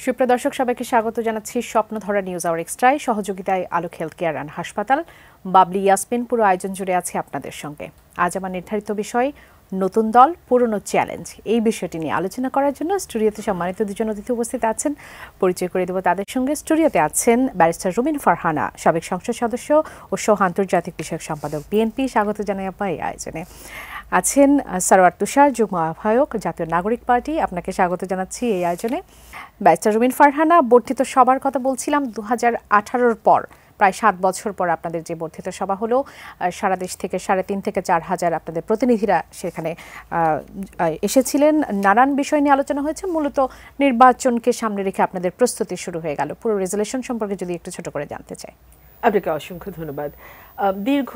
সুপ্রিয় দর্শক সবাইকে স্বাগত জানাচ্ছি স্বপ্নধরা নিউজ আওয়ার এক্সট্রায় সহযোগিতায় আলোক হেলথ কেয়ার অ্যান্ড হাসপাতাল। বাবলি ইয়াসমিন পুরো আয়োজন জুড়ে আছে আপনাদের সঙ্গে। আজ আমার নির্ধারিত বিষয় নতুন দল পুরনো চ্যালেঞ্জ। এই বিষয়টি নিয়ে আলোচনা করার জন্য স্টুডিওতে সম্মানিত দুজন অতিথি উপস্থিত আছেন। পরিচয় করে দেব তাদের সঙ্গে। স্টুডিওতে আছেন ব্যারিস্টার রুমিন ফারহানা, সাবেক সংসদ সদস্য ও সহ আন্তর্জাতিক বিষয়ক সম্পাদক বিএনপি। স্বাগত জানাই আপা এই আয়োজনে। আছেন সারোয়ার তুষার, যুগ্ম আহ্বায়ক জাতীয় নাগরিক পার্টি, আপনাকে স্বাগত জানাচ্ছি এই আয়োজনে। ব্যারিস্টার রুমিন ফারহানা, বর্ধিত সভার কথা বলছিলাম 2018-র পর প্রায় 7 বছর পর আপনাদের যে বর্ধিত সভা হলো, সারা দেশ থেকে 3.5 থেকে 4 হাজার আপনাদের প্রতিনিধিরা সেখানে এসেছিলেন। নানান বিষয় নিয়ে আলোচনা হয়েছে, মূলত নির্বাচনকে সামনে রেখে আপনাদের প্রস্তুতি শুরু হয়ে গেল। পুরো রেজলিউশন সম্পর্কে যদি একটু ছোট করে জানতে চাই। আপনাকে অসংখ্য ধন্যবাদ। দীর্ঘ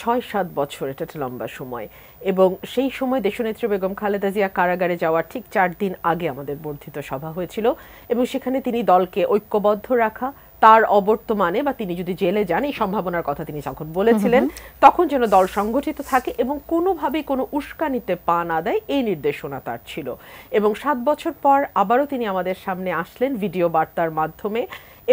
6-7 বছর, এটা একটা লম্বা সময়, এবং সেই সময় দেশনেত্রী বেগম খালেদা জিয়া কারাগারে যাওয়ার ঠিক 4 দিন আগে আমাদের বর্ধিত সভা হয়েছিল, এবং সেখানে তিনি দলকে ঐক্যবদ্ধ রাখা, তার অবর্তমানে বা তিনি যদি জেলে যান এই সম্ভাবনার কথা তিনি যখন বলেছিলেন, তখন যেন দল সংগঠিত থাকে এবং কোনোভাবেই কোনো উস্কানিতে পা না দেয়, এই নির্দেশনা তার ছিল। এবং 7 বছর পর আবারও তিনি আমাদের সামনে আসলেন ভিডিও বার্তার মাধ্যমে,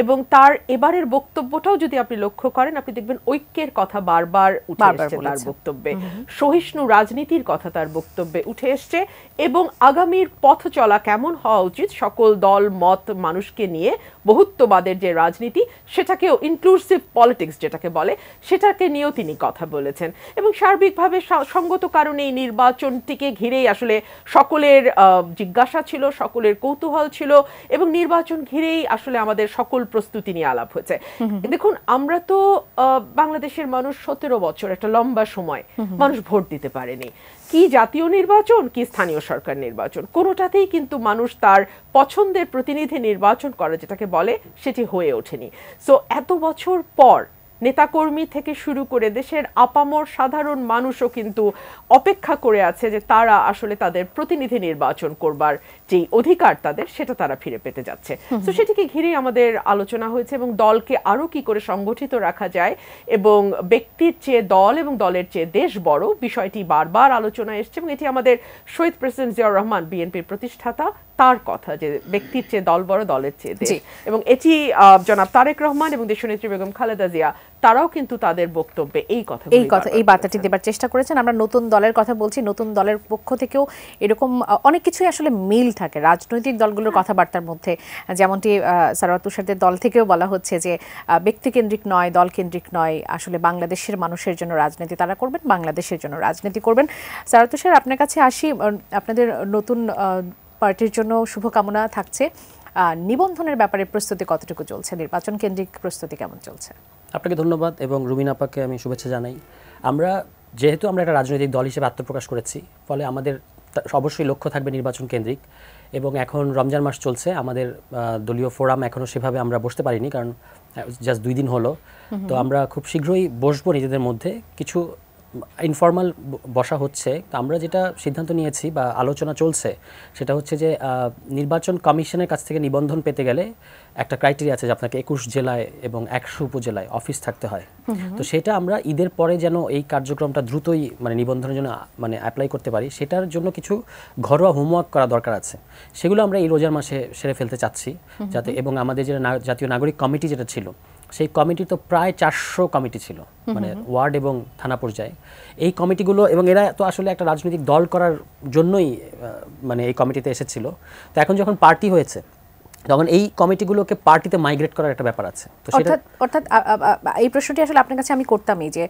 এবং তার এবারের বক্তব্যটাও যদি আপনি লক্ষ্য করেন, আপনি দেখবেন ঐক্যের কথা বারবার উঠে এসছে তার বক্তব্যে, সহিষ্ণু রাজনীতির কথা তার বক্তব্যে উঠে এসছে, এবং আগামীর পথ চলা কেমন হওয়া উচিত সকল দল মত মানুষকে নিয়ে বহুত্ববাদের যে রাজনীতি, সেটাকেও ইনক্লুসিভ পলিটিক্স যেটাকে বলে, সেটাকে নিয়েও তিনি কথা বলেছেন। এবং সার্বিকভাবে সঙ্গত কারণে এই নির্বাচনটিকে ঘিরেই আসলে সকলের জিজ্ঞাসা ছিল, সকলের কৌতূহল ছিল, এবং নির্বাচন ঘিরেই আসলে আমাদের সকল প্রস্তুতি নিয়ে আলাপ হয়েছে। দেখুন, আমরা তো বাংলাদেশের মানুষ 17 বছর, একটা লম্বা সময় মানুষ ভোট দিতে পারেনি। কি জাতীয় নির্বাচন, কি স্থানীয় সরকার নির্বাচন, কোনোটাতেই কিন্তু মানুষ তার পছন্দের প্রতিনিধি নির্বাচন করা যেটাকে বলে সেটি হয়ে ওঠেনি। সো এত বছর পর নেতাকর্মী থেকে শুরু করে দেশের আপামর সাধারণ মানুষও কিন্তু অপেক্ষা করে আছে যে তারা আসলে তাদের প্রতিনিধি নির্বাচন করবার যেই অধিকার তাদের, সেটা তারা ফিরে পেতে যাচ্ছে। তো সেটিকে ঘিরেই আমাদের আলোচনা হয়েছে, এবং দলকে আরো কি করে সংগঠিত রাখা যায়, এবং ব্যক্তির চেয়ে দল এবং দলের চেয়ে দেশ বড়, বিষয়টি বারবার আলোচনা এসছে। এবং এটি আমাদের শহীদ প্রেসিডেন্ট জিয়াউর রহমান, বিএনপির প্রতিষ্ঠাতা, তার কথা যে ব্যক্তির চেয়ে দল বড়, দলের চেয়ে দেশ। এবং এটি জনাব তারেক রহমান এবং দেশনেত্রী বেগম খালেদা জিয়া তারাও কিন্তু তাদের বক্তব্যে এই বার্তাটি দেবার চেষ্টা করেছেন। আমরা নতুন দলের কথা বলছি, নতুন দলের পক্ষ থেকেও এরকম অনেক কিছুই আসলে মিল থাকে রাজনৈতিক দলগুলোর কথাবার্তার মধ্যে। যেমনটি সারোয়ার তুষারদের দল থেকেও বলা হচ্ছে যে ব্যক্তিকেন্দ্রিক নয়, দলকেন্দ্রিক নয়, আসলে বাংলাদেশের মানুষের জন্য রাজনীতি তারা করবেন, বাংলাদেশের জন্য রাজনীতি করবেন। সারোয়ার তুষার, আপনার কাছে আসি। আপনাদের নতুন পার্টির জন্য শুভকামনা থাকছে। নিবন্ধনের ব্যাপারে প্রস্তুতি কতটুকু চলছে? নির্বাচন কেন্দ্রিক প্রস্তুতি কেমন চলছে? আপনাকে ধন্যবাদ, এবং রুমিন আপাকে আমি শুভেচ্ছা জানাই। যেহেতু আমরা একটা রাজনৈতিক দল হিসেবে আত্মপ্রকাশ করেছি, ফলে আমাদের অবশ্যই লক্ষ্য থাকবে নির্বাচন কেন্দ্রিক। এবং এখন রমজান মাস চলছে, আমাদের দলীয় ফোরাম এখনও সেভাবে আমরা বসতে পারিনি, কারণ জাস্ট 2 দিন হলো। তো আমরা খুব শীঘ্রই বসবো নিজেদের মধ্যে, কিছু ইনফর্মাল বসা হচ্ছে। তো আমরা যেটা সিদ্ধান্ত নিয়েছি বা আলোচনা চলছে, সেটা হচ্ছে যে নির্বাচন কমিশনের কাছ থেকে নিবন্ধন পেতে গেলে একটা ক্রাইটেরিয়া আছে যে আপনাকে 21 জেলায় এবং 100 উপজেলায় অফিস থাকতে হয়। তো সেটা আমরা ঈদের পরে যেন এই কার্যক্রমটা দ্রুতই নিবন্ধনের জন্য অ্যাপ্লাই করতে পারি, সেটার জন্য কিছু ঘরোয়া হোমওয়ার্ক করা দরকার আছে। সেগুলো আমরা এই রোজার মাসে সেরে ফেলতে চাচ্ছি যাতে, এবং আমাদের যে জাতীয় নাগরিক কমিটি যেটা ছিল, সেই কমিটি তো প্রায় 400 কমিটি ছিল, ওয়ার্ড এবং থানা পর্যায়ে এই কমিটিগুলো, এবং এরা তো আসলে একটা রাজনৈতিক দল করার জন্যই এই কমিটিতে এসেছিল। তো এখন যখন পার্টি হয়েছে, তখন এই কমিটিগুলোকে পার্টিতে মাইগ্রেট করার একটা ব্যাপার আছে। তো অর্থাৎ এই প্রশ্নটি আসলে আপনার কাছে আমি করতামই যে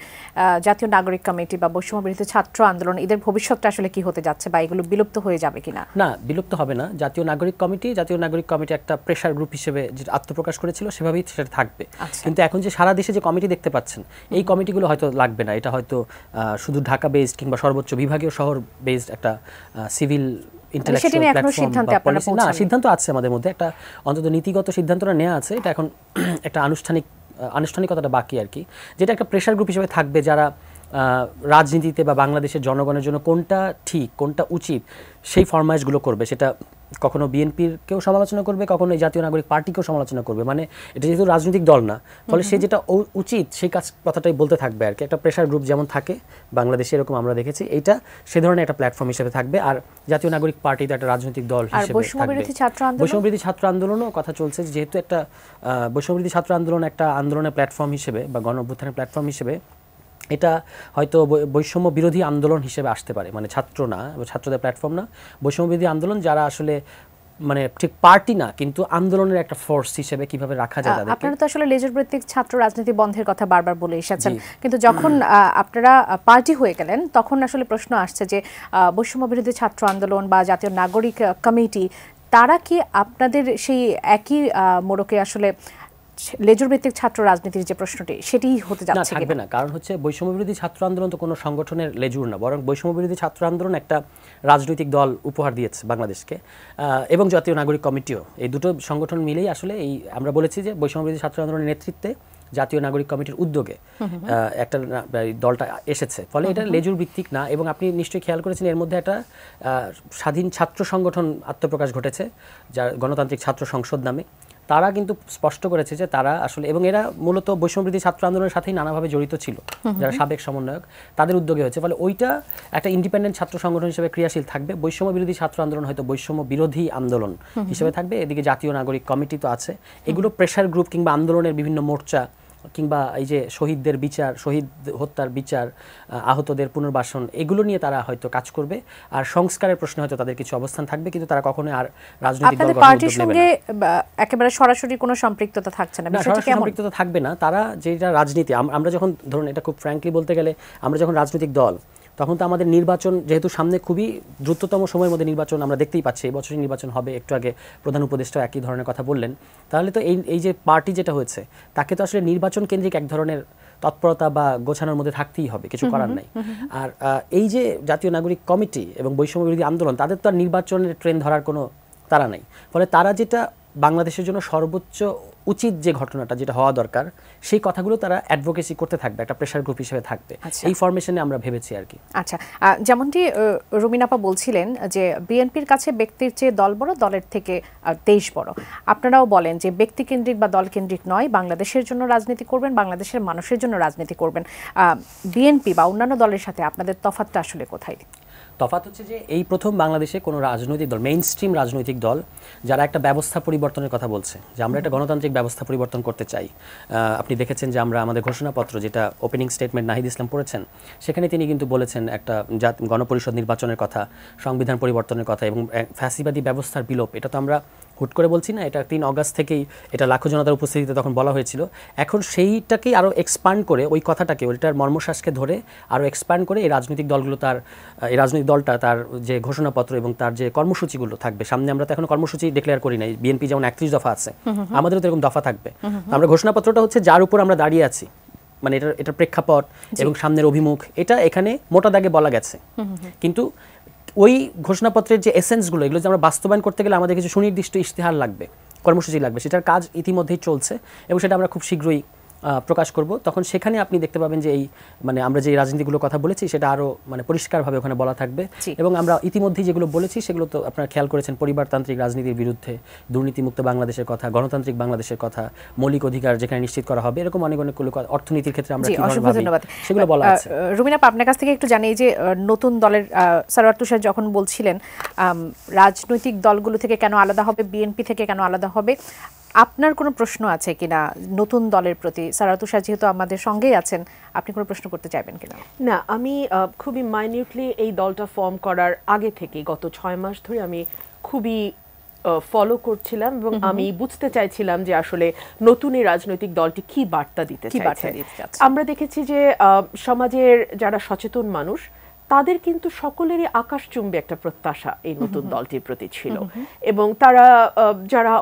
জাতীয় নাগরিক কমিটি বা বৈষম্য বিরোধী ছাত্র আন্দোলন, এদের ভবিষ্যৎটা আসলে কি হতে যাচ্ছে, বা এগুলো বিলুপ্ত হয়ে যাবে কিনা? না, বিলুপ্ত হবে না। জাতীয় নাগরিক কমিটি একটা প্রেশার গ্রুপ হিসেবে যেটা আত্মপ্রকাশ করেছিল, সেভাবেই সেটা থাকবে। কিন্তু এখন যে সারা দেশে যে কমিটি দেখতে পাচ্ছেন, এই কমিটিগুলো হয়তো লাগবে না। এটা হয়তো শুধু ঢাকা বেসড কিংবা সর্বোচ্চ বিভাগীয় শহর বেসড একটা সিভিল সিদ্ধান্ত আছে আমাদের মধ্যে, একটা অন্তত নীতিগত সিদ্ধান্তটা নেওয়া আছে। এটা এখন একটা আনুষ্ঠানিকতাটা বাকি আর কি, যেটা একটা প্রেশার গ্রুপ হিসেবে থাকবে, যারা রাজনীতিতে বা বাংলাদেশের জনগণের জন্য কোনটা ঠিক কোনটা উচিত সেই ফরমাইশগুলো করবে, সেটা কখনো বিএনপির সমালোচনা করবে, কখনো এই জাতীয় নাগরিক পার্টিকেও সমালোচনা করবে। মানে এটা যেহেতু রাজনৈতিক দল না, ফলে সে যেটা উচিত সেই কথাটাই বলতে থাকবে আর কি। একটা প্রেশার গ্রুপ যেমন থাকে বাংলাদেশে, এরকম আমরা দেখেছি, এইটা সে ধরনের একটা প্ল্যাটফর্ম হিসেবে থাকবে। আর জাতীয় নাগরিক পার্টি তো একটা রাজনৈতিক দল হিসেবে থাকবে। বৈষম্যবিরোধী ছাত্র আন্দোলনও কথা চলছে, যেহেতু একটা বৈষম্যবিরোধী ছাত্র আন্দোলন একটা আন্দোলনের প্ল্যাটফর্ম হিসেবে বা গণ অভ্যুত্থানের প্ল্যাটফর্ম হিসেবে এটা হয়তো বৈষম্য বিরোধী আন্দোলন হিসেবে আসতে পারে। মানে ছাত্র না, ছাত্রদের প্ল্যাটফর্ম না, বৈষম্য বিরোধী আন্দোলন যারা আসলে মানে ঠিক পার্টি না কিন্তু আন্দোলনের একটা ফোর্স হিসেবে কিভাবে রাখা যায় তাদেরকে। আপনারা তো আসলে লেজুর ভিত্তিক ছাত্র রাজনীতি বন্ধের কথা বারবার বলে এসেছেন, কিন্তু যখন আপনারা পার্টি হয়ে গেলেন তখন আসলে প্রশ্ন আসছে যে বৈষম্য বিরোধী ছাত্র আন্দোলন বা জাতীয় নাগরিক কমিটি তারা কি আপনাদের সেই একই মোড়কে আসলে লেজুর ভিত্তিক ছাত্র রাজনীতির যে প্রশ্নটি সেটি হতে যাচ্ছে থাকবে না? কারণ হচ্ছে বৈষম্য বিরোধী ছাত্র আন্দোলন তো কোনো সংগঠনের লেজুর না, বরং বৈষম্য বিরোধী ছাত্র আন্দোলন একটা রাজনৈতিক দল উপহার দিয়েছে বাংলাদেশকে, এবং জাতীয় নাগরিক কমিটিও। এই দুটো সংগঠন মিলেই আসলে এই আমরা বলেছি যে বৈষম্য বিরোধী ছাত্র আন্দোলনের নেতৃত্বে জাতীয় নাগরিক কমিটির উদ্যোগে একটা দলটা এসেছে। ফলে এটা লেজুর ভিত্তিক না। এবং আপনি নিশ্চয়ই খেয়াল করেছেন এর মধ্যে একটা স্বাধীন ছাত্র সংগঠন আত্মপ্রকাশ ঘটেছে, যার গণতান্ত্রিক ছাত্র সংসদ নামে। তারা কিন্তু স্পষ্ট করেছে যে তারা আসলে, এবং এরা মূলত বৈষম্যবিরোধী ছাত্র আন্দোলনের সাথেই নানাভাবে জড়িত ছিল, যারা সাবেক সমন্বয়ক, তাদের উদ্যোগে হয়েছে। ফলে ওইটা একটা ইন্ডিপেন্ডেন্ট ছাত্র সংগঠন হিসেবে ক্রিয়াশীল থাকবে। বৈষম্য বিরোধী ছাত্র আন্দোলন হয়তো বৈষম্য বিরোধী আন্দোলন হিসেবে থাকবে। এদিকে জাতীয় নাগরিক কমিটি তো আছে, এগুলো প্রেশার গ্রুপ কিংবা আন্দোলনের বিভিন্ন মোর্চা কিংবা এই যে শহীদদের বিচার, শহীদ হত্যার বিচার, আহতদের পুনর্বাসন, এগুলো নিয়ে তারা হয়তো কাজ করবে। আর সংস্কারের প্রশ্নে হয়তো তাদের কিছু অবস্থান থাকবে, কিন্তু তারা কখনোই আর রাজনৈতিক দল পার্টির সঙ্গে একেবারে সরাসরি কোনো সম্পৃক্ততা থাকছে না। সরাসরি সম্পৃক্ততা থাকবে না। তারা যেটা রাজনীতি, আমরা যখন ধরুন এটা খুব ফ্র্যাঙ্কলি বলতে গেলে, আমরা যখন রাজনৈতিক দল, তখন তো আমাদের নির্বাচন যেহেতু সামনে খুবই দ্রুততম সময়ের মধ্যে নির্বাচন আমরা দেখতেই পাচ্ছি, এই বছরই নির্বাচন হবে। একটু আগে প্রধান উপদেষ্টা একই ধরনের কথা বললেন। তাহলে তো এই যে পার্টি যেটা হয়েছে, তাকে তো আসলে নির্বাচন কেন্দ্রিক এক ধরনের তৎপরতা বা গোছানোর মধ্যে থাকতেই হবে, কিছু করার নাই। আর এই যে জাতীয় নাগরিক কমিটি এবং বৈষম্য বিরোধী আন্দোলন, তাদের তো আর নির্বাচনের ট্রেন ধরার কোনো তারা নাই। ফলে তারা যেটা বাংলাদেশের জন্য সর্বোচ্চ উচিত যে ঘটনাটা যেটা হওয়া দরকার, সেই কথাগুলো তারা অ্যাডভোকেসি করতে থাকবে, একটা প্রেশার গ্রুপ হিসেবে থাকবে। এই ফরমেশনে আমরা ভেবেছি আর কি। আচ্ছা, যেমনটি রুমিন আপা বলছিলেন যে বিএনপির কাছে ব্যক্তির চেয়ে দল বড়, দলের থেকে দেশ বড়। আপনারাও বলেন যে ব্যক্তি কেন্দ্রিক বা দল কেন্দ্রিক নয়, বাংলাদেশের জন্য রাজনীতি করবেন, বাংলাদেশের মানুষের জন্য রাজনীতি করবেন। বিএনপি বা অন্যান্য দলের সাথে আপনাদের তফাৎটা আসলে কোথায়? তফাৎ হচ্ছে যে এই প্রথম বাংলাদেশে কোনো রাজনৈতিক দল, মেইন স্ট্রিম রাজনৈতিক দল, যারা একটা ব্যবস্থা পরিবর্তনের কথা বলছে, যে আমরা একটা গণতান্ত্রিক ব্যবস্থা পরিবর্তন করতে চাই। আপনি দেখেছেন যে আমরা আমাদের ঘোষণাপত্র, যেটা ওপেনিং স্টেটমেন্ট নাহিদ ইসলাম পড়েছেন, সেখানে তিনি কিন্তু বলেছেন একটা গণপরিষদ নির্বাচনের কথা, সংবিধান পরিবর্তনের কথা এবং ফ্যাসিবাদী ব্যবস্থার বিলোপ। এটা তো আমরা হুট করে বলছি না, এটা 3 অগাস্ট থেকেই এটা লাখো জনতার উপস্থিতিতে তখন বলা হয়েছিল। এখন সেইটাকেই আরও এক্সপ্যান্ড করে, ওই কথাটাকে, ওইটার মর্মশ্বাসকে ধরে আরও এক্সপ্যান্ড করে এই রাজনৈতিক দলগুলো এই রাজনৈতিক দলটা তার যে ঘোষণাপত্র এবং তার যে কর্মসূচিগুলো থাকবে সামনে, আমরা তো এখন কর্মসূচি ডিক্লেয়ার করি নাই। বিএনপি যেমন 31 দফা আছে, আমাদেরও তো এরকম দফা থাকবে। আমরা ঘোষণাপত্রটা হচ্ছে যার উপর আমরা দাঁড়িয়ে আছি, মানে এটার প্রেক্ষাপট এবং সামনের অভিমুখ, এটা এখানে মোটা দাগে বলা গেছে। কিন্তু ওই ঘোষণাপত্রের যে এসেন্সগুলো, এগুলো যে আমরা বাস্তবায়ন করতে গেলে আমাদের কিছু সুনির্দিষ্ট ইশতেহার লাগবে, কর্মসূচি লাগবে। সেটার কাজ ইতিমধ্যেই চলছে এবং সেটা আমরা খুব শীঘ্রই প্রকাশ করব। তখন সেখানে আপনি দেখতে পাবেন যে এই মানে আমরা যে রাজনীতিগুলোর কথা বলেছি সেটা আরও মানে পরিষ্কারভাবে ওখানে বলা থাকবে। এবং আমরা ইতিমধ্যেই যেগুলো বলেছি সেগুলো তো আপনারা খেয়াল করেছেন, পরিবারতান্ত্রিক রাজনীতির বিরুদ্ধে, দুর্নীতিমুক্ত বাংলাদেশের কথা, গণতান্ত্রিক বাংলাদেশের কথা, মৌলিক অধিকার যেখানে নিশ্চিত করা হবে, এরকম অনেকগুলো অর্থনীতির ক্ষেত্রে আমরা সেগুলো বলা আছে। রুমিন আপা, আপনার কাছ থেকে একটু জানি যে নতুন দলের সারওয়ার তুষার যখন বলছিলেন রাজনৈতিক দলগুলো থেকে কেন আলাদা হবে, বিএনপি থেকে কেন আলাদা হবে, আপনার কোনো প্রশ্ন আছে কিনা নতুন দলের প্রতি? সারওয়ার তুষার যেহেতু আমাদের সঙ্গেই আছেন, আপনি কোনো প্রশ্ন করতে চাইবেন কিনা? না, আমি খুবই মাইনিউটলি এই দলটা ফর্ম করার আগে থেকে গত 6 মাস ধরে আমি খুবই ফলো করছিলাম এবং আমি বুঝতে চাইছিলাম যে আসলে নতুন এই রাজনৈতিক দলটি কি বার্তা দিতে চাইছে। আমরা দেখেছি যে সমাজের যারা সচেতন মানুষ, তাদের কিন্তু সকলেরই আকাশচুম্বী একটা প্রত্যাশা এই নতুন দলটির প্রতি ছিল। এবং তারা যারা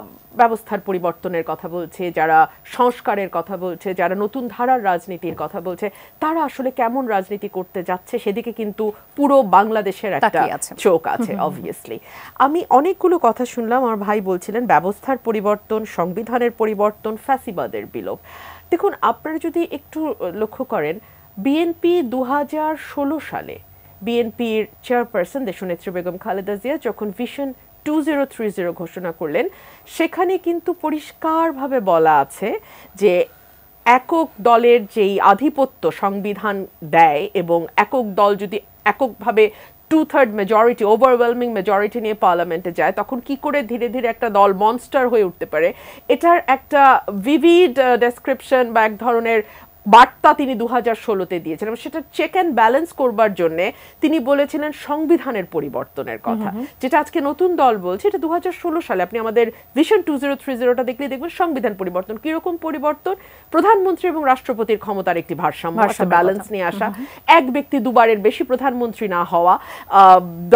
ব্যবস্থার পরিবর্তনের কথা বলছে, যারা সংস্কারের কথা বলছে, যারা নতুন ধারার রাজনীতির কথা বলছে, তারা আসলে কেমন রাজনীতি করতে যাচ্ছে সেদিকে কিন্তু পুরো বাংলাদেশের একটা চোখ আছে অবভিয়াসলি। আমি অনেকগুলো কথা শুনলাম, আমার ভাই বলছিলেন ব্যবস্থার পরিবর্তন, সংবিধানের পরিবর্তন, ফ্যাসিবাদের বিলোপ। দেখুন, আপনারা যদি একটু লক্ষ্য করেন, বিএনপি 2016 সালে বিএনপির চেয়ারপারসন দেশনেত্রী বেগম খালেদা জিয়া যখন ভিশন 2030 ঘোষণা করলেন, সেখানে কিন্তু পরিষ্কারভাবে বলা আছে যে একক দলের যেই আধিপত্য সংবিধান দেয় এবং একক দল যদি এককভাবে 2/3 মেজরিটি, ওভারওয়েলমিং মেজরিটি নিয়ে পার্লামেন্টে যায়, তখন কি করে ধীরে ধীরে একটা দল মনস্টার হয়ে উঠতে পারে, এটার একটা ভিভিড ডেসক্রিপশন বা এক ধরনের বার্তা তিনি 2016-তে দিয়েছেন। এবং সেটা চেক অ্যান্ড ব্যালেন্স করবার জন্য তিনি বলেছিলেন সংবিধানের পরিবর্তনের কথা, যেটা আজকে নতুন দল বলছে। এটা 2016 সালে আপনি আমাদের ভিশন 2030টা দেখলে দেখবেন সংবিধান পরিবর্তন। কিরকম পরিবর্তন? প্রধানমন্ত্রী এবং রাষ্ট্রপতির ক্ষমতার একটি ভারসাম্য, ব্যালেন্স নিয়ে আসা, এক ব্যক্তি দুবারের বেশি প্রধানমন্ত্রী না হওয়া,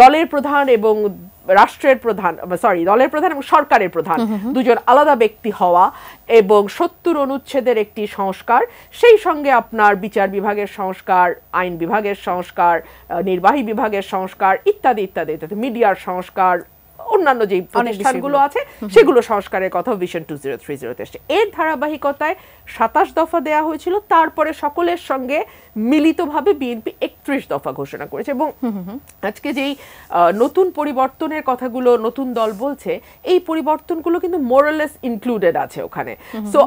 দলের প্রধান এবং রাষ্ট্রের প্রধান, দলের প্রধান এবং সরকারের প্রধান দুজন আলাদা ব্যক্তি হওয়া, এবং 70 অনুচ্ছেদের একটি সংস্কার, সেই সঙ্গে আপনার বিচার বিভাগের সংস্কার, আইন বিভাগের সংস্কার, নির্বাহী বিভাগের সংস্কার, ইত্যাদি ইত্যাদি ইত্যাদি, মিডিয়ার সংস্কার, অন্যান্য যে প্রতিষ্ঠানগুলো আছে সেগুলো সংস্কারের কথা ভিশন 2030-তে এসেছে। এর ধারাবাহিকতায় 27 দফা দেয়া হয়েছিল, তারপরে সকলের সঙ্গে মিলিতভাবে বিএনপি 31 দফা ঘোষণা করেছে। এবং আজকে যেই নতুন পরিবর্তনের কথাগুলো নতুন দল বলছে, এই পরিবর্তনগুলো কিন্তু মোরালেস ইনক্লুডেড আছে ওখানে। সো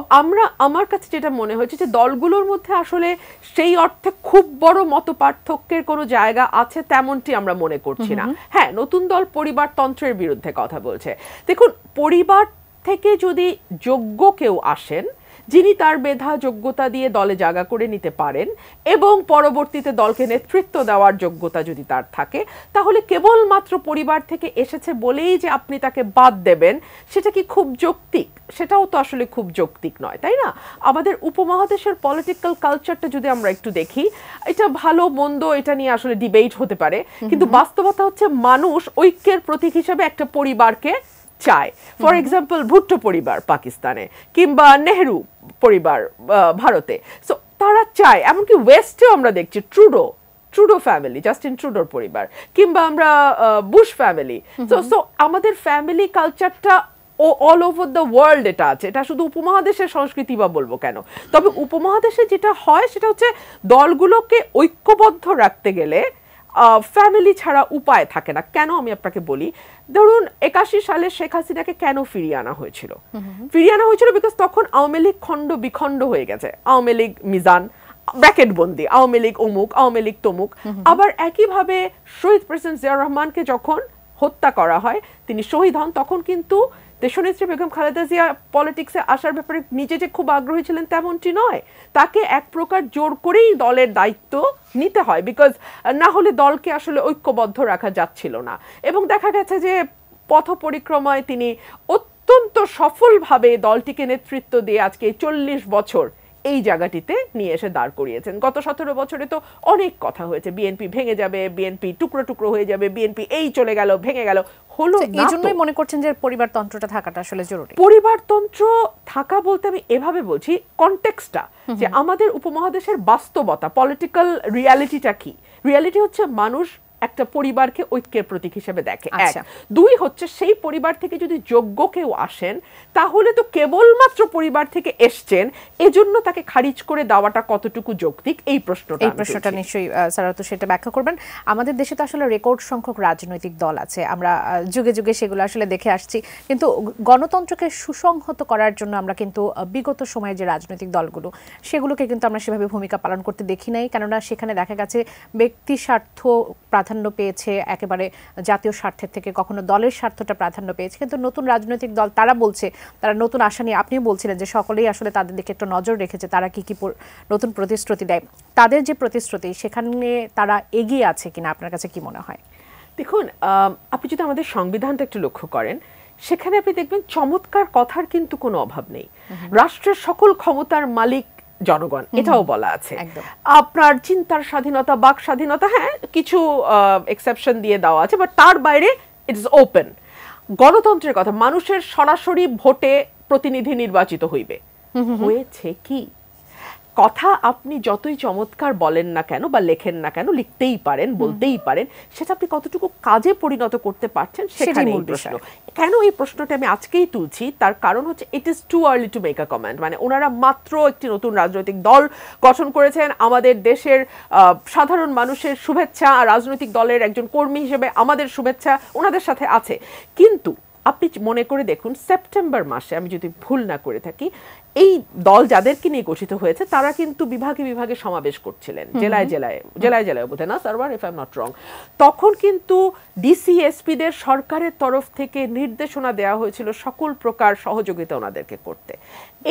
আমার কাছে যেটা মনে হয়েছে যে দলগুলোর মধ্যে আসলে সেই অর্থে খুব বড় মত পার্থক্যের কোনো জায়গা আছে তেমনটি আমরা মনে করছি না। হ্যাঁ, নতুন দল পরিবারতন্ত্রের বিরুদ্ধে কথা বলছে। দেখুন, পরিবার থেকে যদি যোগ্য কেউ আসেন, যিনি তার মেধা যোগ্যতা দিয়ে দলে জায়গা করে নিতে পারেন এবং পরবর্তীতে দলকে নেতৃত্ব দেওয়ার যোগ্যতা যদি তার থাকে, তাহলে কেবলমাত্র পরিবার থেকে এসেছে বলেই যে আপনি তাকে বাদ দেবেন, সেটা কি খুব যৌক্তিক? সেটাও তো আসলে খুব যৌক্তিক নয়, তাই না? আমাদের উপমহাদেশের পলিটিক্যাল কালচারটা যদি আমরা একটু দেখি, এটা ভালো মন্দ এটা নিয়ে আসলে ডিবেট হতে পারে, কিন্তু বাস্তবতা হচ্ছে মানুষ ঐক্যের প্রতীক হিসেবে একটা পরিবারকে চায়। ফর এক্সাম্পল, ভুট্টো পরিবার পাকিস্তানে, কিংবা নেহেরু পরিবার ভারতে, সো তারা চায়। এমনকি ওয়েস্টেও আমরা দেখছি ট্রুডো ফ্যামিলি, জাস্টিন ট্রুডোর পরিবার, কিংবা আমরা বুশ ফ্যামিলি। সো আমাদের ফ্যামিলি কালচারটা অল ওভার দ্য ওয়ার্ল্ড এটা আছে। এটা শুধু উপমহাদেশের সংস্কৃতি বা বলবো কেন, তবে উপমহাদেশে যেটা হয় সেটা হচ্ছে দলগুলোকে ঐক্যবদ্ধ রাখতে গেলে ফ্যামিলি ছাড়া উপায় থাকে না। কেন আমি আপনাকে বলি, ধরুন 81 সালে শেখ হাসিনাকে কেন ফিরিয়ে আনা হয়েছিল? বিকজ তখন আওয়ামী লীগ খণ্ড বিখণ্ড হয়ে গেছে। আওয়ামী লীগ মিজান, ব্র্যাকেট বন্দি, আওয়ামী লীগ অমুক, আওয়ামী লীগ তমুক। আবার একইভাবে শহীদ প্রেসিডেন্ট জিয়াউর রহমানকে যখন হত্যা করা হয়, তিনি শহীদ হন, তখন কিন্তু দেশনেত্রী বেগম খালেদা জিয়া পলিটিক্সে আসার ব্যাপারে নিজে যে খুব আগ্রহী ছিলেন তেমনটি নয়। তাকে এক প্রকার জোর করেই দলের দায়িত্ব নিতে হয়, বিকজ না হলে দলকে আসলে ঐক্যবদ্ধ রাখা যাচ্ছিল না। এবং দেখা গেছে যে পথ পরিক্রমায় তিনি অত্যন্ত সফলভাবে দলটিকে নেতৃত্ব দিয়ে আজকে 40 বছর এই জায়গাটিতে নিয়ে এসে দাঁড় করিয়েছেন। গত 17 বছরে তো অনেক কথা হয়েছে, বিএনপি ভেঙে যাবে, বিএনপি টুকরো টুকরো হয়ে যাবে, বিএনপি এই চলে গেল, ভেঙে গেল, হলো না। এই জন্যই মনে করছেন যে পরিবারতন্ত্রটা থাকাটা আসলে জরুরি? পরিবারতন্ত্র থাকা বলতে আমি এভাবে বলছি, কনটেক্সটটা, যে আমাদের উপমহাদেশের বাস্তবতা, পলিটিক্যাল রিয়ালিটিটা কি। রিয়ালিটি হচ্ছে মানুষ একটা পরিবারকে ঐক্যের প্রতীক হিসেবে দেখে, এক। দুই হচ্ছে সেই পরিবার থেকে যদি যোগ্য কেউ আসেন, তাহলে তো কেবলমাত্র পরিবার থেকে এসছেন, এজন্য তাকে খারিজ করে দেওয়াটা কতটুকু যৌক্তিক, এই প্রশ্নটা নিশ্চয়ই স্যার তো সেটা ব্যাখ্যা করবেন। আমাদের দেশে তো আসলে রেকর্ড সংখ্যক রাজনৈতিক দল আছে, আমরা যুগে যুগে সেগুলো আসলে দেখে আসছি, কিন্তু গণতন্ত্রকে সুসংহত করার জন্য আমরা কিন্তু বিগত সময়ে যে রাজনৈতিক দলগুলো, সেগুলোকে কিন্তু আমরা সেভাবে ভূমিকা পালন করতে দেখি নাই। কেননা সেখানে দেখা গেছে ব্যক্তি স্বার্থ প্রাধান্য পেয়েছে একেবারে জাতীয় স্বার্থের থেকে, কখনো দলের স্বার্থটা প্রাধান্য পেয়েছে। কিন্তু নতুন রাজনৈতিক দল তারা বলছে, তারা নতুন আশা নিয়ে, আপনিও বলছিলেন যে সকলেই আসলে তাদের দিকে একটু নজর রেখেছে, তারা কি কি নতুন প্রতিশ্রুতি দেয়, তাদের যে প্রতিশ্রুতি সেখানে তারা এগিয়ে আছে কিনা আপনার কাছে কি মনে হয়? দেখুন, আপনি যদি আমাদের সংবিধানটা একটু লক্ষ্য করেন, সেখানে আপনি দেখবেন চমৎকার কথার কিন্তু কোনো অভাব নেই। রাষ্ট্রের সকল ক্ষমতার মালিক জনগণ, এটাও বলা আছে। আপনার চিন্তার স্বাধীনতা, বাক স্বাধীনতা, হ্যাঁ কিছু এক্সেপশন দিয়ে দেওয়া আছে, বাট তার বাইরে ইটস ওপেন। গণতন্ত্রের কথা, মানুষের সরাসরি ভোটে প্রতিনিধি নির্বাচিত হইবে, হয়েছে কি? কথা আপনি যতই চমৎকার বলেন না কেন বা লেখেন না কেন, লিখতেই পারেন, বলতেই পারেন, সেটা আপনি কতটুকু কাজে পরিণত করতে পারছেন সেখানে এই প্রশ্ন। কেন এই প্রশ্নটা আমি আজকেই তুলছি, তার কারণ হচ্ছে it is too early to make a comment. মানে ওনারা মাত্র একটি নতুন রাজনৈতিক দল গঠন করেছেন, আমাদের দেশের সাধারণ মানুষের শুভেচ্ছা আর রাজনৈতিক দলের একজন কর্মী হিসেবে আমাদের শুভেচ্ছা ওনাদের সাথে আছে। কিন্তু আপনি মনে করে দেখুন, সেপ্টেম্বর মাসে, আমি যদি ভুল না করে থাকি, এই দল যাদেরকে নিয়ে গঠিত হয়েছে তারা কিন্তু বিভাগে বিভাগে সমাবেশ করছিলেন, জেলায় জেলায় জেলায় জেলায় বোধহয় না server, if I am not wrong. তখন কিন্তু ডিসিএসপিদের সরকারের তরফ থেকে নির্দেশনা দেওয়া হয়েছিল সকল প্রকার সহযোগিতা ওনাদেরকে করতে।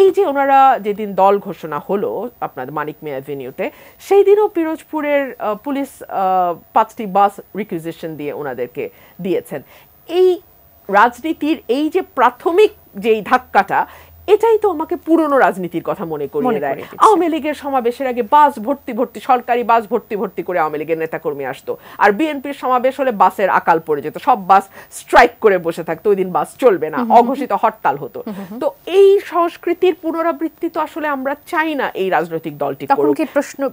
এই যে ওনারা যেদিন দল ঘোষণা হলো আপনাদের মানিক মিয়া অ্যাভিনিউতে, সেই দিনও পিরোজপুরের পুলিশ 5টি বাস রিকুইজিশন দিয়ে ওনাদেরকে দিয়েছেন। এই রাজনীতির এই যে প্রাথমিক যেই ধাক্কাটা, এটাই তো আমাকে পুরনো রাজনীতির কথা মনে করিয়ে দেয়। আওয়ামী লীগের সমাবেশের আগে বাস ভর্তি ভর্তি, সরকারি বাস ভর্তি ভর্তি করে আওয়ামী লীগের নেতাকর্মী আসতো, আর বিএনপির সমাবেশ হলে বাসের আকাল পড়ে যেত, সব বাস স্ট্রাইক করে বসে থাকতো, ওই দিন বাস চলবে না, অঘোষিত হরতাল হতো। তো এই সংস্কৃতির পুনরাবৃত্তি তো আসলে আমরা চাই না এই রাজনৈতিক দলটি করুক। প্রশ্ন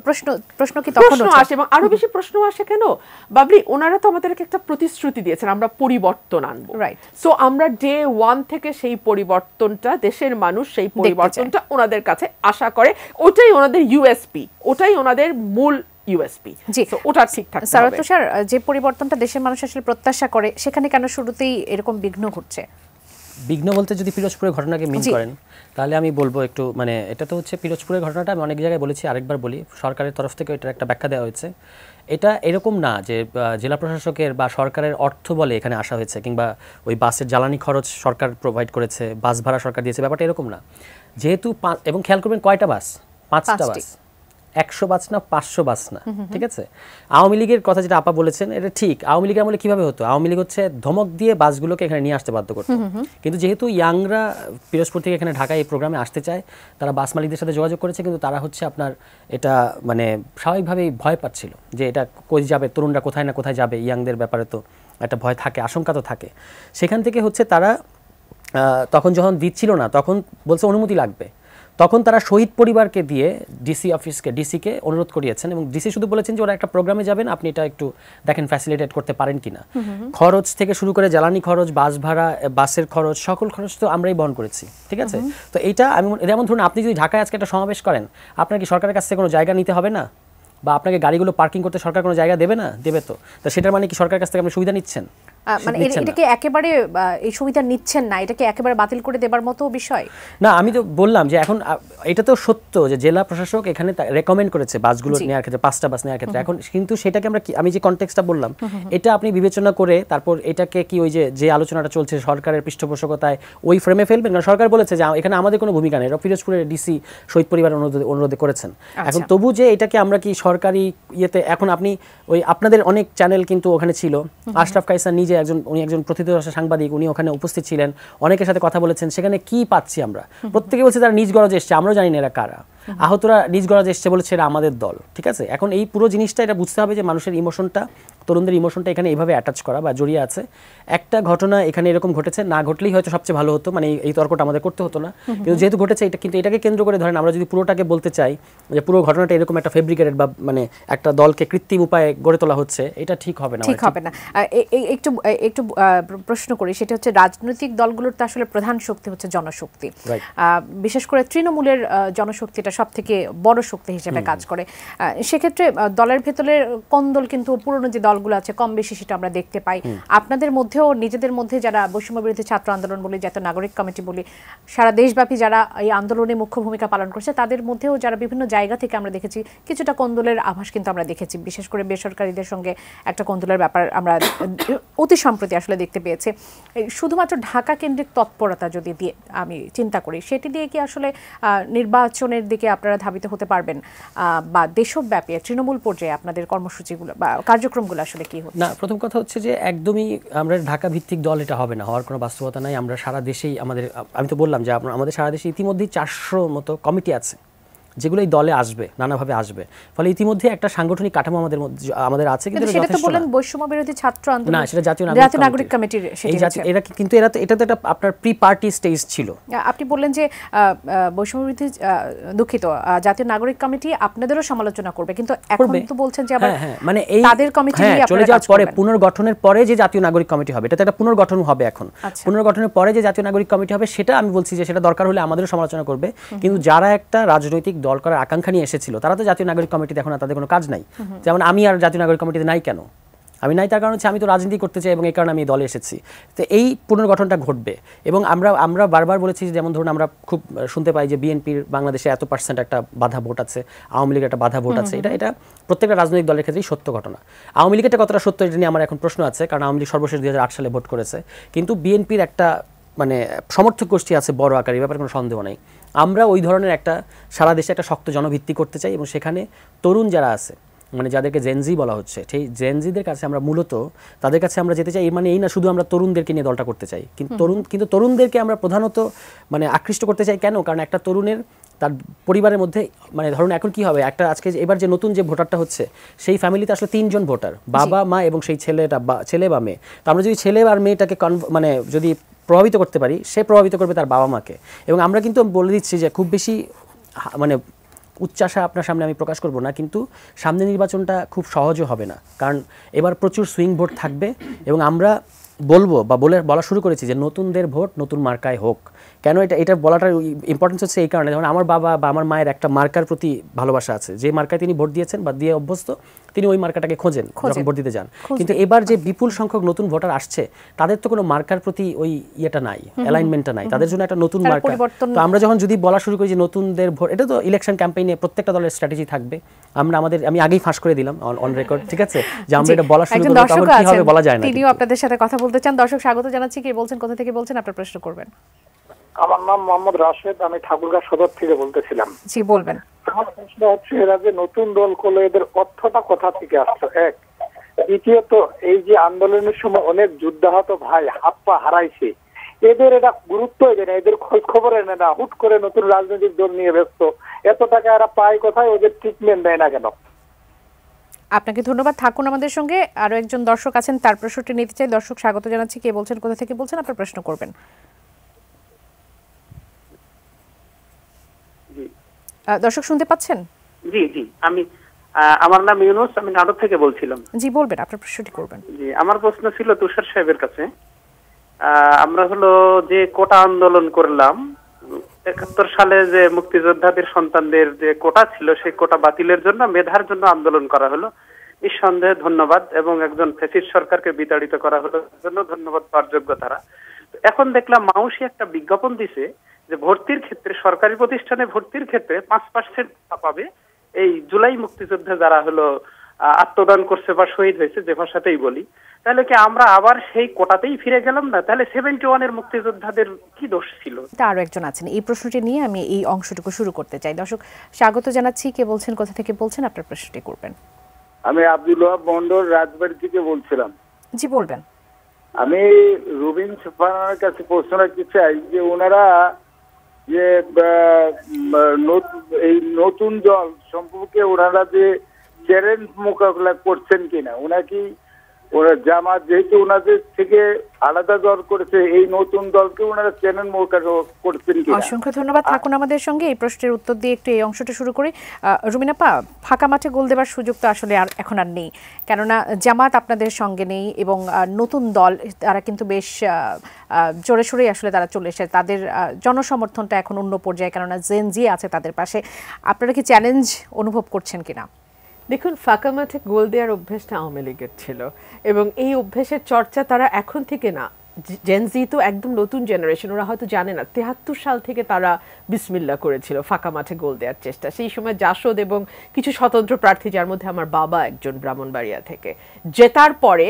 আসে, এবং আরো বেশি প্রশ্ন আসে কেন বাবলি, ওনারা তো আমাদেরকে একটা প্রতিশ্রুতি দিয়েছেন আমরা পরিবর্তন আনবো। সো আমরা ডে 1 থেকে সেই পরিবর্তনটা, দেশের মানুষ সেই পরিবর্তনটা ওনাদের কাছে আশা করে, ওটাই ওনাদের ইউএসপি, ওটাই ওনাদের মূল ইউএসপি। জি, ওটা ঠিকঠাক সারাত তুষার, যে পরিবর্তনটা দেশের মানুষ আসলে প্রত্যাশা করে, সেখানে কেন শুরুতেই এরকম বিঘ্ন ঘটছে? বিঘ্ন বলতে যদি পিরোজপুরের ঘটনাকে মিন করেন, তাহলে আমি বলবো একটু, মানে এটা তো হচ্ছে পিরোজপুরের ঘটনাটা আমি অনেক জায়গায় বলেছি, আরেকবার বলি, সরকারের তরফ থেকে এটার একটা ব্যাখ্যা দেওয়া হয়েছে। এটা এরকম না যে জেলা প্রশাসকের বা সরকারের অর্থ বলে এখানে আসা হয়েছে, কিংবা ওই বাসের জ্বালানি খরচ সরকার প্রোভাইড করেছে, বাস ভাড়া সরকার দিয়েছে, ব্যাপারটা এরকম না। যেহেতু এবং খেয়াল করবেন কয়টা বাস, 5টা বাস, 100 বাস না, 500 বাস না, ঠিক আছে। আওয়ামী লীগের কথা যেটা আপা বলেছেন, এটা ঠিক। আওয়ামী লীগের আমলে কিভাবে হতো, আওয়ামী লীগ হচ্ছে ধমক দিয়ে বাসগুলোকে এখানে নিয়ে আসতে বাধ্য করতো। কিন্তু যেহেতু ইয়াংরা পিরোজপুর থেকে এখানে ঢাকায় এই প্রোগ্রামে আসতে চায়, তারা বাস মালিকদের সাথে যোগাযোগ করেছে, কিন্তু তারা হচ্ছে আপনার এটা মানে স্বাভাবিকভাবেই ভয় পাচ্ছিল যে এটা কই যাবে, তরুণরা কোথায় না কোথায় যাবে, ইয়াংদের ব্যাপারে তো একটা ভয় থাকে, আশঙ্কা তো থাকে। সেখান থেকে হচ্ছে তারা তখন যখন দিচ্ছিল না, তখন বলছে অনুমতি লাগবে, তখন তারা শহীদ পরিবারকে দিয়ে ডিসিকে অনুরোধ করিয়েছেন, এবং ডিসি শুধু বলেছেন যে ওরা একটা প্রোগ্রামে যাবেন, আপনি এটা একটু দেখেন ফ্যাসিলিটেট করতে পারেন কিনা। খরচ থেকে শুরু করে জ্বালানি খরচ, বাস ভাড়া, বাসের খরচ, সকল খরচ তো আমরাই বহন করেছি, ঠিক আছে। তো এইটা আমি যেমন ধরুন, আপনি যদি ঢাকায় আজকে একটা সমাবেশ করেন, আপনার কি সরকারের কাছ থেকে কোনো জায়গা নিতে হবে না? বা আপনাকে গাড়িগুলো পার্কিং করতে সরকার কোনো জায়গা দেবে না? দেবে তো। তো সেটার মানে কি সরকারের কাছ থেকে আপনি সুবিধা নিচ্ছেন? মানে এটাকে একেবারে এই সুবিধা নিচ্ছেন না, এটাকে একেবারে বাতিল করে দেবার মতো বিষয় না। আমি তো বললাম যে এখন এটা তো সত্য যে জেলা প্রশাসক এখানে রেকমেন্ড করেছে বাসগুলো নেওয়ার ক্ষেত্রে, 5টা বাস নেওয়ার ক্ষেত্রে। এখন কিন্তু সেটাকে আমি যে কনটেক্সটটা বললাম, এটা আপনি বিবেচনা করে তারপর এটাকে কি ওই যে আলোচনাটা চলছে সরকারের পৃষ্ঠপোষকতায়, ওই ফ্রেমে ফেলবেন। কারণ সরকার বলেছে যে এখানে আমাদের কোনো ভূমিকা নেই, পিরোজপুরের ডিসি শহীদ পরিবার অনুরোধে করেছেন। এখন তবু যে এটাকে আমরা কি সরকারি ইয়েতে, এখন আপনি ওই আপনাদের অনেক চ্যানেল কিন্তু ওখানে ছিল, আশরাফ কায়সার নিজে উনি একজন প্রথিতযশা সাংবাদিক, উনি ওখানে উপস্থিত ছিলেন, অনেকের সাথে কথা বলেছেন। সেখানে কি পাচ্ছি আমরা, প্রত্যেকে বলছে তারা নিজ গরজে এসছে, আমরাও জানি না এরা কারা। আহতরা নিজ গরজে এসছে বলেছে এরা আমাদের দল, ঠিক আছে। এখন এই পুরো জিনিসটা এটা বুঝতে হবে যে মানুষের ইমোশনটা, তরুণদের ইমোশনটা এখানে এইভাবে অ্যাটাচ করা বা জড়িয়ে আছে। একটা ঘটনা এখানে এরকম ঘটেছে, না ঘটলেই হয়তো সবচেয়ে ভালো হতো, মানে এই তর্কটা আমাদের করতে হতো না। কিন্তু যেহেতু ঘটেছে, কিন্তু এটাকে কেন্দ্র করে ধরেন আমরা যদি পুরোটাকে বলতে চাই যে পুরো ঘটনাটা এরকম একটা ফেব্রিকেটেড বা মানে একটা দলকে কৃত্রিম উপায়ে গড়ে তোলা হচ্ছে, এটা ঠিক হবে না, ঠিক হবে না। একটু প্রশ্ন করি, সেটা হচ্ছে রাজনৈতিক দলগুলোর তো আসলে প্রধান শক্তি হচ্ছে জনশক্তি, বিশেষ করে তৃণমূলের জনশক্তিটা সব থেকে বড় শক্তি হিসেবে কাজ করে। সেক্ষেত্রে দলের ভেতরের কোন্দল কিন্তু পুরনো যে দলগুলো আছে কম বেশি সেটা আমরা দেখতে পাই। আপনাদের মধ্যেও নিজেদের মধ্যে যারা বৈষম্য বিরোধী ছাত্র আন্দোলন বলি, জাতীয় নাগরিক কমিটি বলি, সারা দেশব্যাপী যারা এই আন্দোলনে মুখ্য ভূমিকা পালন করছে, তাদের মধ্যেও যারা বিভিন্ন জায়গা থেকে আমরা দেখেছি কিছুটা কোন্দলের আভাস কিন্তু আমরা দেখেছি। বিশেষ করে বেসরকারিদের সঙ্গে একটা কোন্দলের ব্যাপার আমরা অতি সম্প্রতি আসলে দেখতে পেয়েছি। শুধুমাত্র ঢাকা কেন্দ্রিক তৎপরতা যদি দিয়ে আমি চিন্তা করি, সেটি দিয়ে কি আসলে নির্বাচনের দিকে আপনারা ধাবিত হতে পারবেন, বা দেশব্যাপী তৃণমূল পর্যায়ে আপনাদের কর্মসূচিগুলো বা কার্যক্রমগুলো আসলে কি হচ্ছে? না, প্রথম কথা হচ্ছে যে একদমই আমরা ঢাকা ভিত্তিক দল এটা হবে না, হওয়ার কোনো বাস্তবতা নাই। আমরা সারা দেশেই আমি তো বললাম যে আমাদের সারা দেশে ইতিমধ্যেই 400 মতো কমিটি আছে, যেগুলো এই দলে আসবে, নানাভাবে আসবে। ফলে ইতিমধ্যে একটা সাংগঠনিক কাঠামো আমাদের আছে, কিন্তু সেটা তো বলেন বৈষম্য বিরোধী ছাত্র আন্দোলন, না সেটা জাতীয় নাগরিক কমিটির এরা কিন্তু এটা তো একটা আপনার প্রি পার্টি স্টেজ ছিল। আপনি বললেন যে বৈষম্য বিরোধী দুঃখিত জাতীয় নাগরিক কমিটি আপনাদেরও সমালোচনা করবে, কিন্তু এখন তো বলছেন যে আবার মানে এই তাদের কমিটি নিয়ে চলে যাওয়ার পরে পুনর্গঠনের পরে যে জাতীয় নাগরিক কমিটি হবে, এটা তো একটা পুনর্গঠন হবে এখন। পুনর্গঠনের পরে যে জাতীয় নাগরিক কমিটি হবে সেটা আমি বলছি যে সেটা দরকার হলে আমাদেরও সমালোচনা করবে, কিন্তু যারা একটা রাজনৈতিক দল করার আকাঙ্ক্ষা নিয়ে এসেছিল তারা তো জাতীয় নাগরিক কমিটিতে এখন তাদের কোনো কাজ নাই। যেমন আমি আর জাতীয় নাগরিক কমিটিতে নাই কেন? আমি নাই তার কারণ হচ্ছে আমি তো রাজনীতি করতে চাই এবং এই কারণে আমি দলে এসেছি। তো এই পুনর্গঠনটা ঘটবে এবং আমরা বারবার বলেছি, যেমন ধরুন আমরা খুব শুনতে পাই যে বিএনপির বাংলাদেশে এত % একটা বাধা ভোট আছে, আওয়ামী লীগের একটা বাধা ভোট আছে। এটা প্রত্যেকটা রাজনৈতিক দলের ক্ষেত্রেই সত্য ঘটনা। আওয়ামী লীগের কতটা সত্য এটা নিয়ে আমার এখন প্রশ্ন আছে, কারণ আওয়ামী লীগ সর্বশেষ 2008 সালে ভোট করেছে, কিন্তু বিএনপির একটা মানে সমর্থক গোষ্ঠী আছে বড় আকারে, এই ব্যাপারে কোনো সন্দেহ নেই। আমরা ওই ধরনের একটা সারা দেশে একটা শক্ত জনভিত্তি করতে চাই এবং সেখানে তরুণ যারা আছে, মানে যাদেরকে জেনজি বলা হচ্ছে, সেই জেনজিদের কাছে আমরা মূলত তাদের কাছে আমরা যেতে চাই। মানে এই না শুধু আমরা তরুণদেরকে নিয়ে দলটা করতে চাই, কিন্তু তরুণদেরকে আমরা প্রধানত মানে আকৃষ্ট করতে চাই কেন? কারণ একটা তরুণের তার পরিবারের মধ্যে মানে ধরুন এখন কি হবে, একটা আজকে এবার যে নতুন যে ভোটারটা হচ্ছে সেই ফ্যামিলিতে আসলে 3 জন ভোটার, বাবা মা এবং সেই ছেলে বা মেয়ে। তো আমরা যদি ছেলে আর মেয়েটাকে মানে যদি প্রভাবিত করতে পারি, সে প্রভাবিত করবে তার বাবা মাকে। এবং আমরা কিন্তু বলে দিচ্ছি যে খুব বেশি মানে উচ্চাশা আপনার সামনে আমি প্রকাশ করব না, কিন্তু সামনে নির্বাচনটা খুব সহজও হবে না, কারণ এবার প্রচুর সুইং ভোট থাকবে এবং আমরা বলবো বা বলা শুরু করেছি যে নতুনদের ভোট নতুন মার্কায় হোক। কেন এটা বলাটার ইম্পর্টেন্স হচ্ছে এই কারণে, যেমন আমার বাবা বা আমার মায়ের একটা মার্কার প্রতি ভালোবাসা আছে, যে মার্কায় তিনি ভোট দিয়েছেন বা দিয়ে অভ্যস্ত, তিনি ওই মার্কাটাকে খোঁজেন যখন ভোট দিতে যান। কিন্তু এবার যে বিপুল সংখ্যক নতুন ভোটার আসছে তাদের তো কোনো মার্কার প্রতি ওই ইয়েটা নাই, অ্যালাইনমেন্টটা নাই, তাদের জন্য একটা নতুন মার্কার। তো আমরা যখন যদি বলা শুরু করি যে নতুনদের ভোট, এটা তো ইলেকশন ক্যাম্পেইনে প্রত্যেকটা দলের স্ট্র্যাটেজি থাকবে। আমি আগেই ফাঁস করে দিলাম অন রেকর্ড, ঠিক আছে, যে আমরা এটা বলা শুরু করব, তখন কি হবে বলা যায় না। তিনিও আপনাদের সাথে কথা বলতে চান। দর্শক স্বাগত জানাচ্ছি, কে বলছেন, কোথা থেকে বলছেন, আপনার প্রশ্ন করবেন। আমার নাম মোহাম্মদ রাশেদ, আমি ঠাকুরগাঁও সদর থেকে বলতেছিলাম। জি বলবেন। আমার প্রশ্ন হচ্ছে, এরা যে নতুন দল করলো এদের অর্থটা কোথা থেকে আসছে, এক। দ্বিতীয়ত, এই যে আন্দোলনের সময় অনেক যুদ্ধাহত ভাই হাত পা হারাইছে, এদের এটা গুরুত্ব দেয় না, এদের খোঁজ খবর এনে না, হুট করে নতুন রাজনৈতিক দল নিয়ে ব্যস্ত, এত টাকা এরা পায় কোথায়, ওদের ট্রিটমেন্ট দেয় না কেন? আপনাকে ধন্যবাদ। থাকুন আমাদের সঙ্গে, আরো একজন দর্শক আছেন, তার প্রশ্নটি নিতে চাই। দর্শক স্বাগত জানাচ্ছি, কে বলছেন, কোথা থেকে বলছেন, আপনার প্রশ্ন করবেন। দর্শক শুনতে পাচ্ছেন? জি জি, আমার নাম ইউনুস, আমি নাটক থেকে বলছিলাম। জি বলবেন, আপনার প্রশ্নটি করবেন। জি, আমার প্রশ্ন ছিল তুষার সাহেবের কাছে। আমরা হলো যে কোটা আন্দোলন করলাম 71 সালে, যে মুক্তিযোদ্ধাদের সন্তানদের যে কোটা ছিল সেই কোটা বাতিলের জন্য, মেধার জন্য আন্দোলন করা হলো, নিঃসন্দেহে ধন্যবাদ, এবং একজন ফ্যাসিস্ট সরকারকে বিতাড়িত করা হলো, জন্য ধন্যবাদ পাওয়ার যোগ্য তারা। এখন দেখলাম মাউসি একটা বিজ্ঞাপন দিছে যে ভর্তির ক্ষেত্রে, সরকারি প্রতিষ্ঠানে ভর্তির ক্ষেত্রে 5% পাবে এই জুলাই মুক্তিযুদ্ধে যারা হলো আত্মদান করছে বা শহীদ হয়েছে, যে ভাষাতেই বলি। তাহলে কি আমরা আবার সেই কোটাতেই ফিরে গেলাম না? তাহলে 71-এর মুক্তিযোদ্ধাদের কি দোষ ছিল? আরো একজন আছেন, এই প্রশ্নটি নিয়ে আমি এই অংশটুকু শুরু করতে চাই। দর্শক স্বাগত জানাচ্ছি, কে বলছেন, কোথা থেকে বলছেন, আপনার প্রশ্নটি করবেন। আমি আব্দুল ওয়াহাব মন্ডল, রাজবাড়ি থেকে বলছিলাম। জি বলবেন। আমি রুবিন সুফানের কাছে প্রশ্ন রাখতে চাই যে ওনারা যে এই নতুন দল সম্পর্কে ওনারা যে চ্যালেঞ্জ মোকাবেলা করছেন কিনা, ওরা জামাত যেহেতু ওনাদের থেকে আলাদা দল করেছে, এই নতুন দলকে ওনারা চ্যালেঞ্জ মোকাবেলা করছেন কিনা? অসংখ্য ধন্যবাদ। থাকুন আমাদের সঙ্গে, এই প্রশ্নের উত্তর দিয়ে একটু এই অংশটা শুরু করি। রুমিন আপা, ফাঁকা মাঠে গোল দেবার সুযোগ তো আসলে এখন আর নেই, কেননা জামাত আপনাদের সঙ্গে নেই এবং নতুন দল তারা কিন্তু বেশ জোরে সোরেই আসলে তারা চলে এসে, তাদের জনসমর্থনটা এখন অন্য পর্যায়ে, কেননা জেনজি আছে তাদের পাশে। আপনারা কি চ্যালেঞ্জ অনুভব করছেন কিনা? দেখুন, ফাঁকা মাঠে গোল দেওয়ার অভ্যেসটা আওয়ামী লীগের ছিল এবং এই অভ্যেসের চর্চা তারা এখন থেকে না, জেনজি তো একদম নতুন জেনারেশন, ওরা হয়তো জানে না 73 সাল থেকে তারা বিসমিল্লাহ করেছিল ফাঁকা মাঠে গোল দেওয়ার চেষ্টা। সেই সময় জাসদ এবং কিছু স্বতন্ত্র প্রার্থী, যার মধ্যে আমার বাবা একজন ব্রাহ্মণবাড়িয়া থেকে, জেতার পরে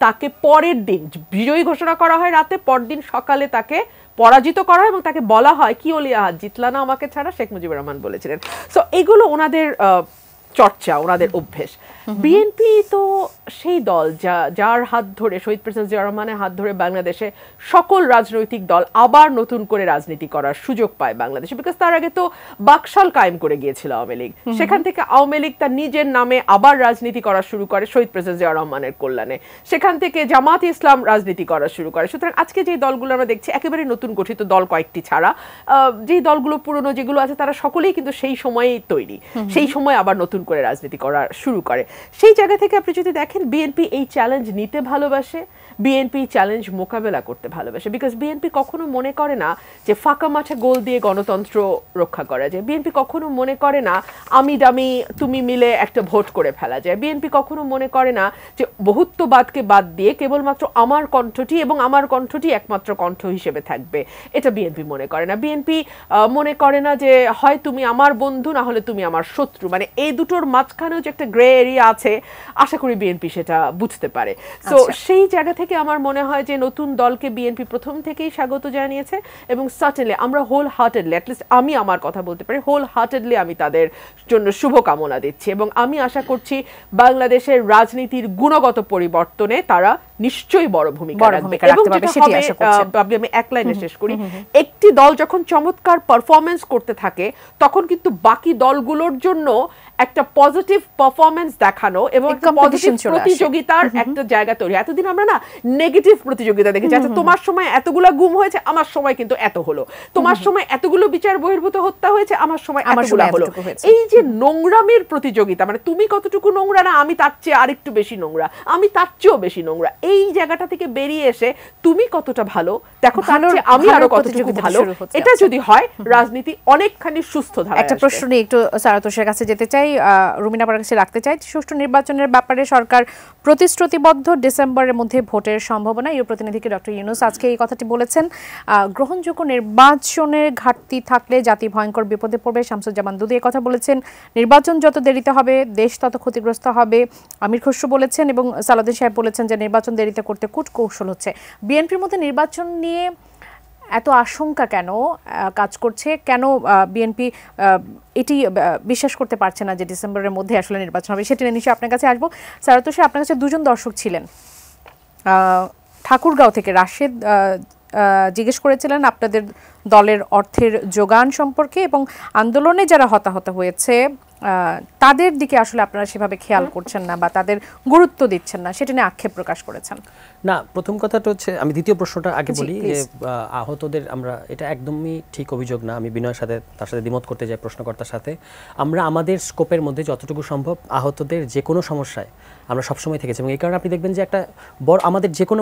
তাকে পরের দিন বিজয়ী ঘোষণা করা হয়, রাতে পরদিন সকালে তাকে পরাজিত করা হয় এবং তাকে বলা হয় কি ওলি আহাদ জিতলা না আমাকে ছাড়া, শেখ মুজিবুর রহমান বলেছিলেন। সো এগুলো ওনাদের চর্চা, ওনাদের অভ্যেস। বিএনপি তো সেই দল যার হাত ধরে শহীদ প্রেসিডেন্ট জিয়া রহমানের হাত ধরে বাংলাদেশে সকল রাজনৈতিক দল আবার নতুন করে রাজনীতি করার সুযোগ পায় বাংলাদেশে, বিকজ তার আগে তো বাকশাল কায়েম করে গিয়েছিল আওয়ামী লীগ, সেখান থেকে আওয়ামী লীগ তার নিজের নামে আবার রাজনীতি করা শুরু করে শহীদ প্রেসিডেন্ট জিয়া রহমানের কল্যাণে, সেখান থেকে জামাত ইসলাম রাজনীতি করা শুরু করে। সুতরাং আজকে যে দলগুলো আমরা দেখছি একেবারে নতুন গঠিত দল কয়েকটি ছাড়া, যেই দলগুলো পুরনো যেগুলো আছে তারা সকলেই কিন্তু সেই সময়েই তৈরি, সেই সময় আবার নতুন করে রাজনীতি করা শুরু করে। সেই জায়গা থেকে আপনি যদি দেখেন বিএনপি এই চ্যালেঞ্জ নিতে ভালোবাসে, বিএনপি চ্যালেঞ্জ মোকাবেলা করতে ভালোবাসে, বিকজ বিএনপি কখনো মনে করে না যে ফাঁকা মাঠে গোল দিয়ে গণতন্ত্র রক্ষা করা যায়, বিএনপি কখনো মনে করে না আমি ডামি তুমি মিলে একটা ভোট করে ফেলা যায়, বিএনপি কখনো মনে করে না যে বহুত্ববাদকে বাদ দিয়ে কেবলমাত্র আমার কণ্ঠটি এবং আমার কণ্ঠটি একমাত্র কণ্ঠ হিসেবে থাকবে, এটা বিএনপি মনে করে না। বিএনপি মনে করে না যে হয় তুমি আমার বন্ধু না হলে তুমি আমার শত্রু, মানে এই দুটোর মাঝখানেও যে একটা গ্রে এরিয়া আছে, আশা করি বিএনপি সেটা বুঝতে পারে। তো সেই জায়গা থেকে আমার মনে হয় যে নতুন দলকে বিএনপি প্রথম থেকেই স্বাগত জানিয়েছে এবং সার্টেনলি আমরা হোল হার্টেডলি, অ্যাটলিস্ট আমি আমার কথা বলতে পারি, হোল হার্টেডলি আমি তাদের জন্য শুভকামনা দিচ্ছি এবং আমি আশা করছি বাংলাদেশের রাজনীতির গুণগত পরিবর্তনে তারা নিশ্চয়ই বড় ভূমিকা রাখবে। এবং আমি এক লাইনে শেষ করি, একটি দল যখন চমৎকার পারফরমেন্স করতে থাকে তখন কিন্তু বাকি দলগুলোর জন্য একটা পজিটিভ পারফরমেন্স দেখানো এবং পজিটিভ প্রতিযোগিতার একটা জায়গা তৈরি। এতদিন আমরা না নেগেটিভ প্রতিযোগিতা দেখেছি, আচ্ছা তোমার সময় এতগুলো গুম হয়েছে, আমার সময় কিন্তু এত হলো, তোমার সময় এতগুলো বিচার বহির্ভূত হত্যা হয়েছে, আমার সময় এতগুলো হলো। এই যে নোংরামের প্রতিযোগিতা, মানে তুমি কতটুকু নোংরা না আমি তার চেয়ে আরেকটু বেশি নোংরা, আমি তার চেয়েও বেশি নোংরা, এই জায়গাটা থেকে বেরিয়ে এসে তুমি কতটা ভালো দেখো তার চেয়ে আমি আরো কতটুকু ভালো, এটা যদি হয় রাজনীতি অনেকখানি সুস্থ ধারায়। একটা প্রশ্ন নিয়ে একটু সারাতোষের কাছে যেতে চাই, রুমিনা আপার কাছে রাখতে চাই। সুষ্ঠু নির্বাচনের ব্যাপারে সরকার প্রতিশ্রুতিবদ্ধ, ডিসেম্বরের মধ্যে ভোটের সম্ভাবনা, ইউ প্রতিনিধিকে ডক্টর ইউনূস আজকে এই কথাটি বলেছেন। গ্রহণযোগ্য নির্বাচনের ঘাটতি থাকলে জাতি ভয়ঙ্কর বিপদে পড়বে, শামসুজ্জামান দুদু এই কথা বলেছেন। নির্বাচন যত দেরিতে হবে দেশ তত ক্ষতিগ্রস্ত হবে, আমির খসরু বলেছেন এবং সালাউদ্দিন সাহেব বলেছেন যে নির্বাচন দেরিতে করতে কূটকৌশল হচ্ছে। বিএনপির মধ্যে নির্বাচন নিয়ে এত আশঙ্কা কেন কাজ করছে, কেন বিএনপি এটি বিশ্বাস করতে পারছে না যে ডিসেম্বরের মধ্যে আসলে নির্বাচন হবে? সেটি নিশ্চয়ই আপনার কাছে আসবো। সারাতোষে আপনার কাছে দুজন দর্শক ছিলেন ঠাকুরগাঁও থেকে, রাশেদ জিজ্ঞেস করেছিলেন আপনাদের দলের অর্থের যোগান সম্পর্কে এবং আন্দোলনে যারা হতাহত হয়েছে তাদের দিকে আসলে আপনারা সেভাবে খেয়াল করছেন না বা তাদের গুরুত্ব দিচ্ছেন না, সেটা নিয়ে আক্ষেপ প্রকাশ করেছেন। না, প্রথম কথাটা হচ্ছে আমি দ্বিতীয় প্রশ্নটা আগে বলি যে আহতদের আমরা, এটা একদমই ঠিক অভিযোগ না, আমি বিনয়ের সাথে তার সাথে দ্বিমত করতে যাই প্রশ্নকর্তার সাথে। আমরা আমাদের স্কোপের মধ্যে যতটুকু সম্ভব আহতদের যে কোনো সমস্যায় আমরা সবসময় থেকেছি এবং এই কারণে আপনি দেখবেন যে একটা বড় আমাদের যে কোনো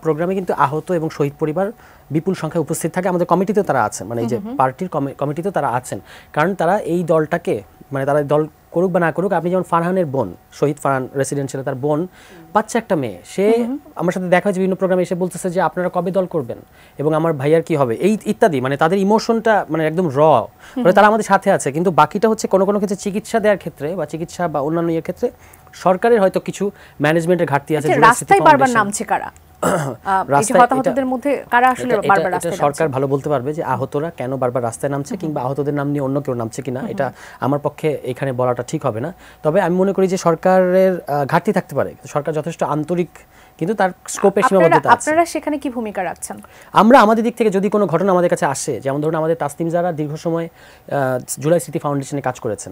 প্রোগ্রামে কিন্তু আহত এবং শহীদ পরিবার বিপুল সংখ্যায় উপস্থিত থাকে। আমাদের কমিটিতেও তারা আছেন, মানে এই যে পার্টির কমিটিতেও তারা আছেন, কারণ তারা এই দলটাকে, মানে তারা দল করুক বা না করুক, আপনি যেমন ফারহানের বোন, শহীদ ফারহান রেসিডেন্সিয়ালে তার বোন, বাচ্চা একটা মেয়ে, সে আমার সাথে দেখা হয়েছে বিভিন্ন প্রোগ্রামে, এসে বলতেছে যে আপনারা কবে দল করবেন এবং আমার ভাইয়ার কি হবে, এই ইত্যাদি, মানে তাদের ইমোশনটা মানে একদম তারা আমাদের সাথে আছে। কিন্তু বাকিটা হচ্ছে কোনো কোনো ক্ষেত্রে চিকিৎসা দেওয়ার ক্ষেত্রে বা চিকিৎসা বা অন্যান্য ইয়ের ক্ষেত্রে সরকারের হয়তো কিছু ম্যানেজমেন্টের ঘাটতি আছে। রাস্তায় বারবার নামছে কারা? সরকার ভালো বলতে পারবে যে আহতরা কেন বারবার রাস্তায় নামছে কিংবা আহতদের নাম নিয়ে অন্য কেউ নামছে কিনা, এটা আমার পক্ষে এখানে বলাটা ঠিক হবে না। তবে আমি মনে করি যে সরকারের ঘাটতি থাকতে পারে, সরকার যথেষ্ট আন্তরিক, কিন্তু তার স্কোপে সীমাবদ্ধতা আছে। আপনারা সেখানে কি ভূমিকা রাখছেন? আমরা আমাদের দিক থেকে যদি কোনো ঘটনা আমাদের কাছে আসে, যেমন ধরুন আমাদের তাসনিম যারা দীর্ঘ সময় জুলাই স্মৃতি ফাউন্ডেশনে কাজ করেছেন,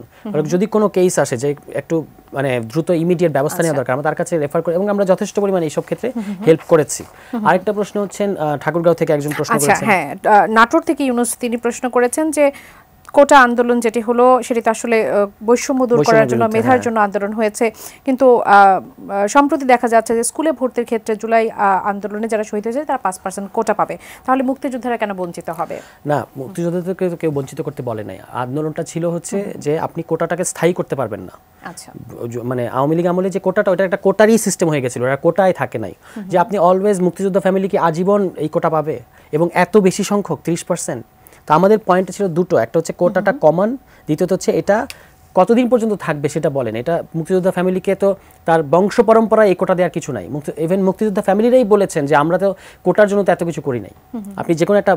যদি কোনো কেস আসে যে একটু মানে দ্রুত ইমিডিয়েট ব্যবস্থা নেওয়া দরকার, আমরা তার কাছে রেফার করি এবং আমরা যথেষ্ট পরিমাণে এইসব ক্ষেত্রে হেল্প করেছি। আরেকটা প্রশ্ন হচ্ছেন ঠাকুরগাঁও থেকে একজন প্রশ্ন করেছেন, হ্যাঁ নাটোর থেকে ইউনূস, তিনি প্রশ্ন করেছেন যে কোটা আন্দোলন যেটি হলো সেটি তো আসলে বৈষম্য দূর করার জন্য, মেধার জন্য আন্দোলন হয়েছে, কিন্তু সম্প্রতি দেখা যাচ্ছে যে স্কুলে ভর্তির ক্ষেত্রে জুলাই আন্দোলনে যারা শহীদ হয়েছে তারা 5% কোটা পাবে, তাহলে মুক্তিযোদ্ধারা কেন বঞ্চিত হবে? না, মুক্তিযোদ্ধাদেরকে কেউ বঞ্চিত করতে বলে নাই। আন্দোলনটা ছিল হচ্ছে যে আপনি কোটাটাকে স্থায়ী করতে পারবেন না। আচ্ছা, মানে আওয়ামী লীগ আমলে যে কোটাটা, ওটা একটা কোটারই সিস্টেম হয়ে গেছিল, ওরা কোটায় থাকে নাই যে আপনি অলওয়েজ মুক্তিযোদ্ধা ফ্যামিলি কি আজীবন এই কোটা পাবে এবং এত বেশি সংখ্যক 30%। তো আমাদের পয়েন্ট ছিল দুটো, একটা হচ্ছে কোটাটা কমন, দ্বিতীয়ত হচ্ছে এটা কতদিন পর্যন্ত থাকবে সেটা বলেন। এটা মুক্তিযোদ্ধা ফ্যামিলিকে তো তার বংশ পরম্পরায় এই কোটা দেওয়ার কিছু নাই। ইভেন মুক্তিযোদ্ধা ফ্যামিলিরাই বলেছেন যে আমরা তো কোটার জন্য তো এত কিছু করি নাই। আপনি যে কোনো একটা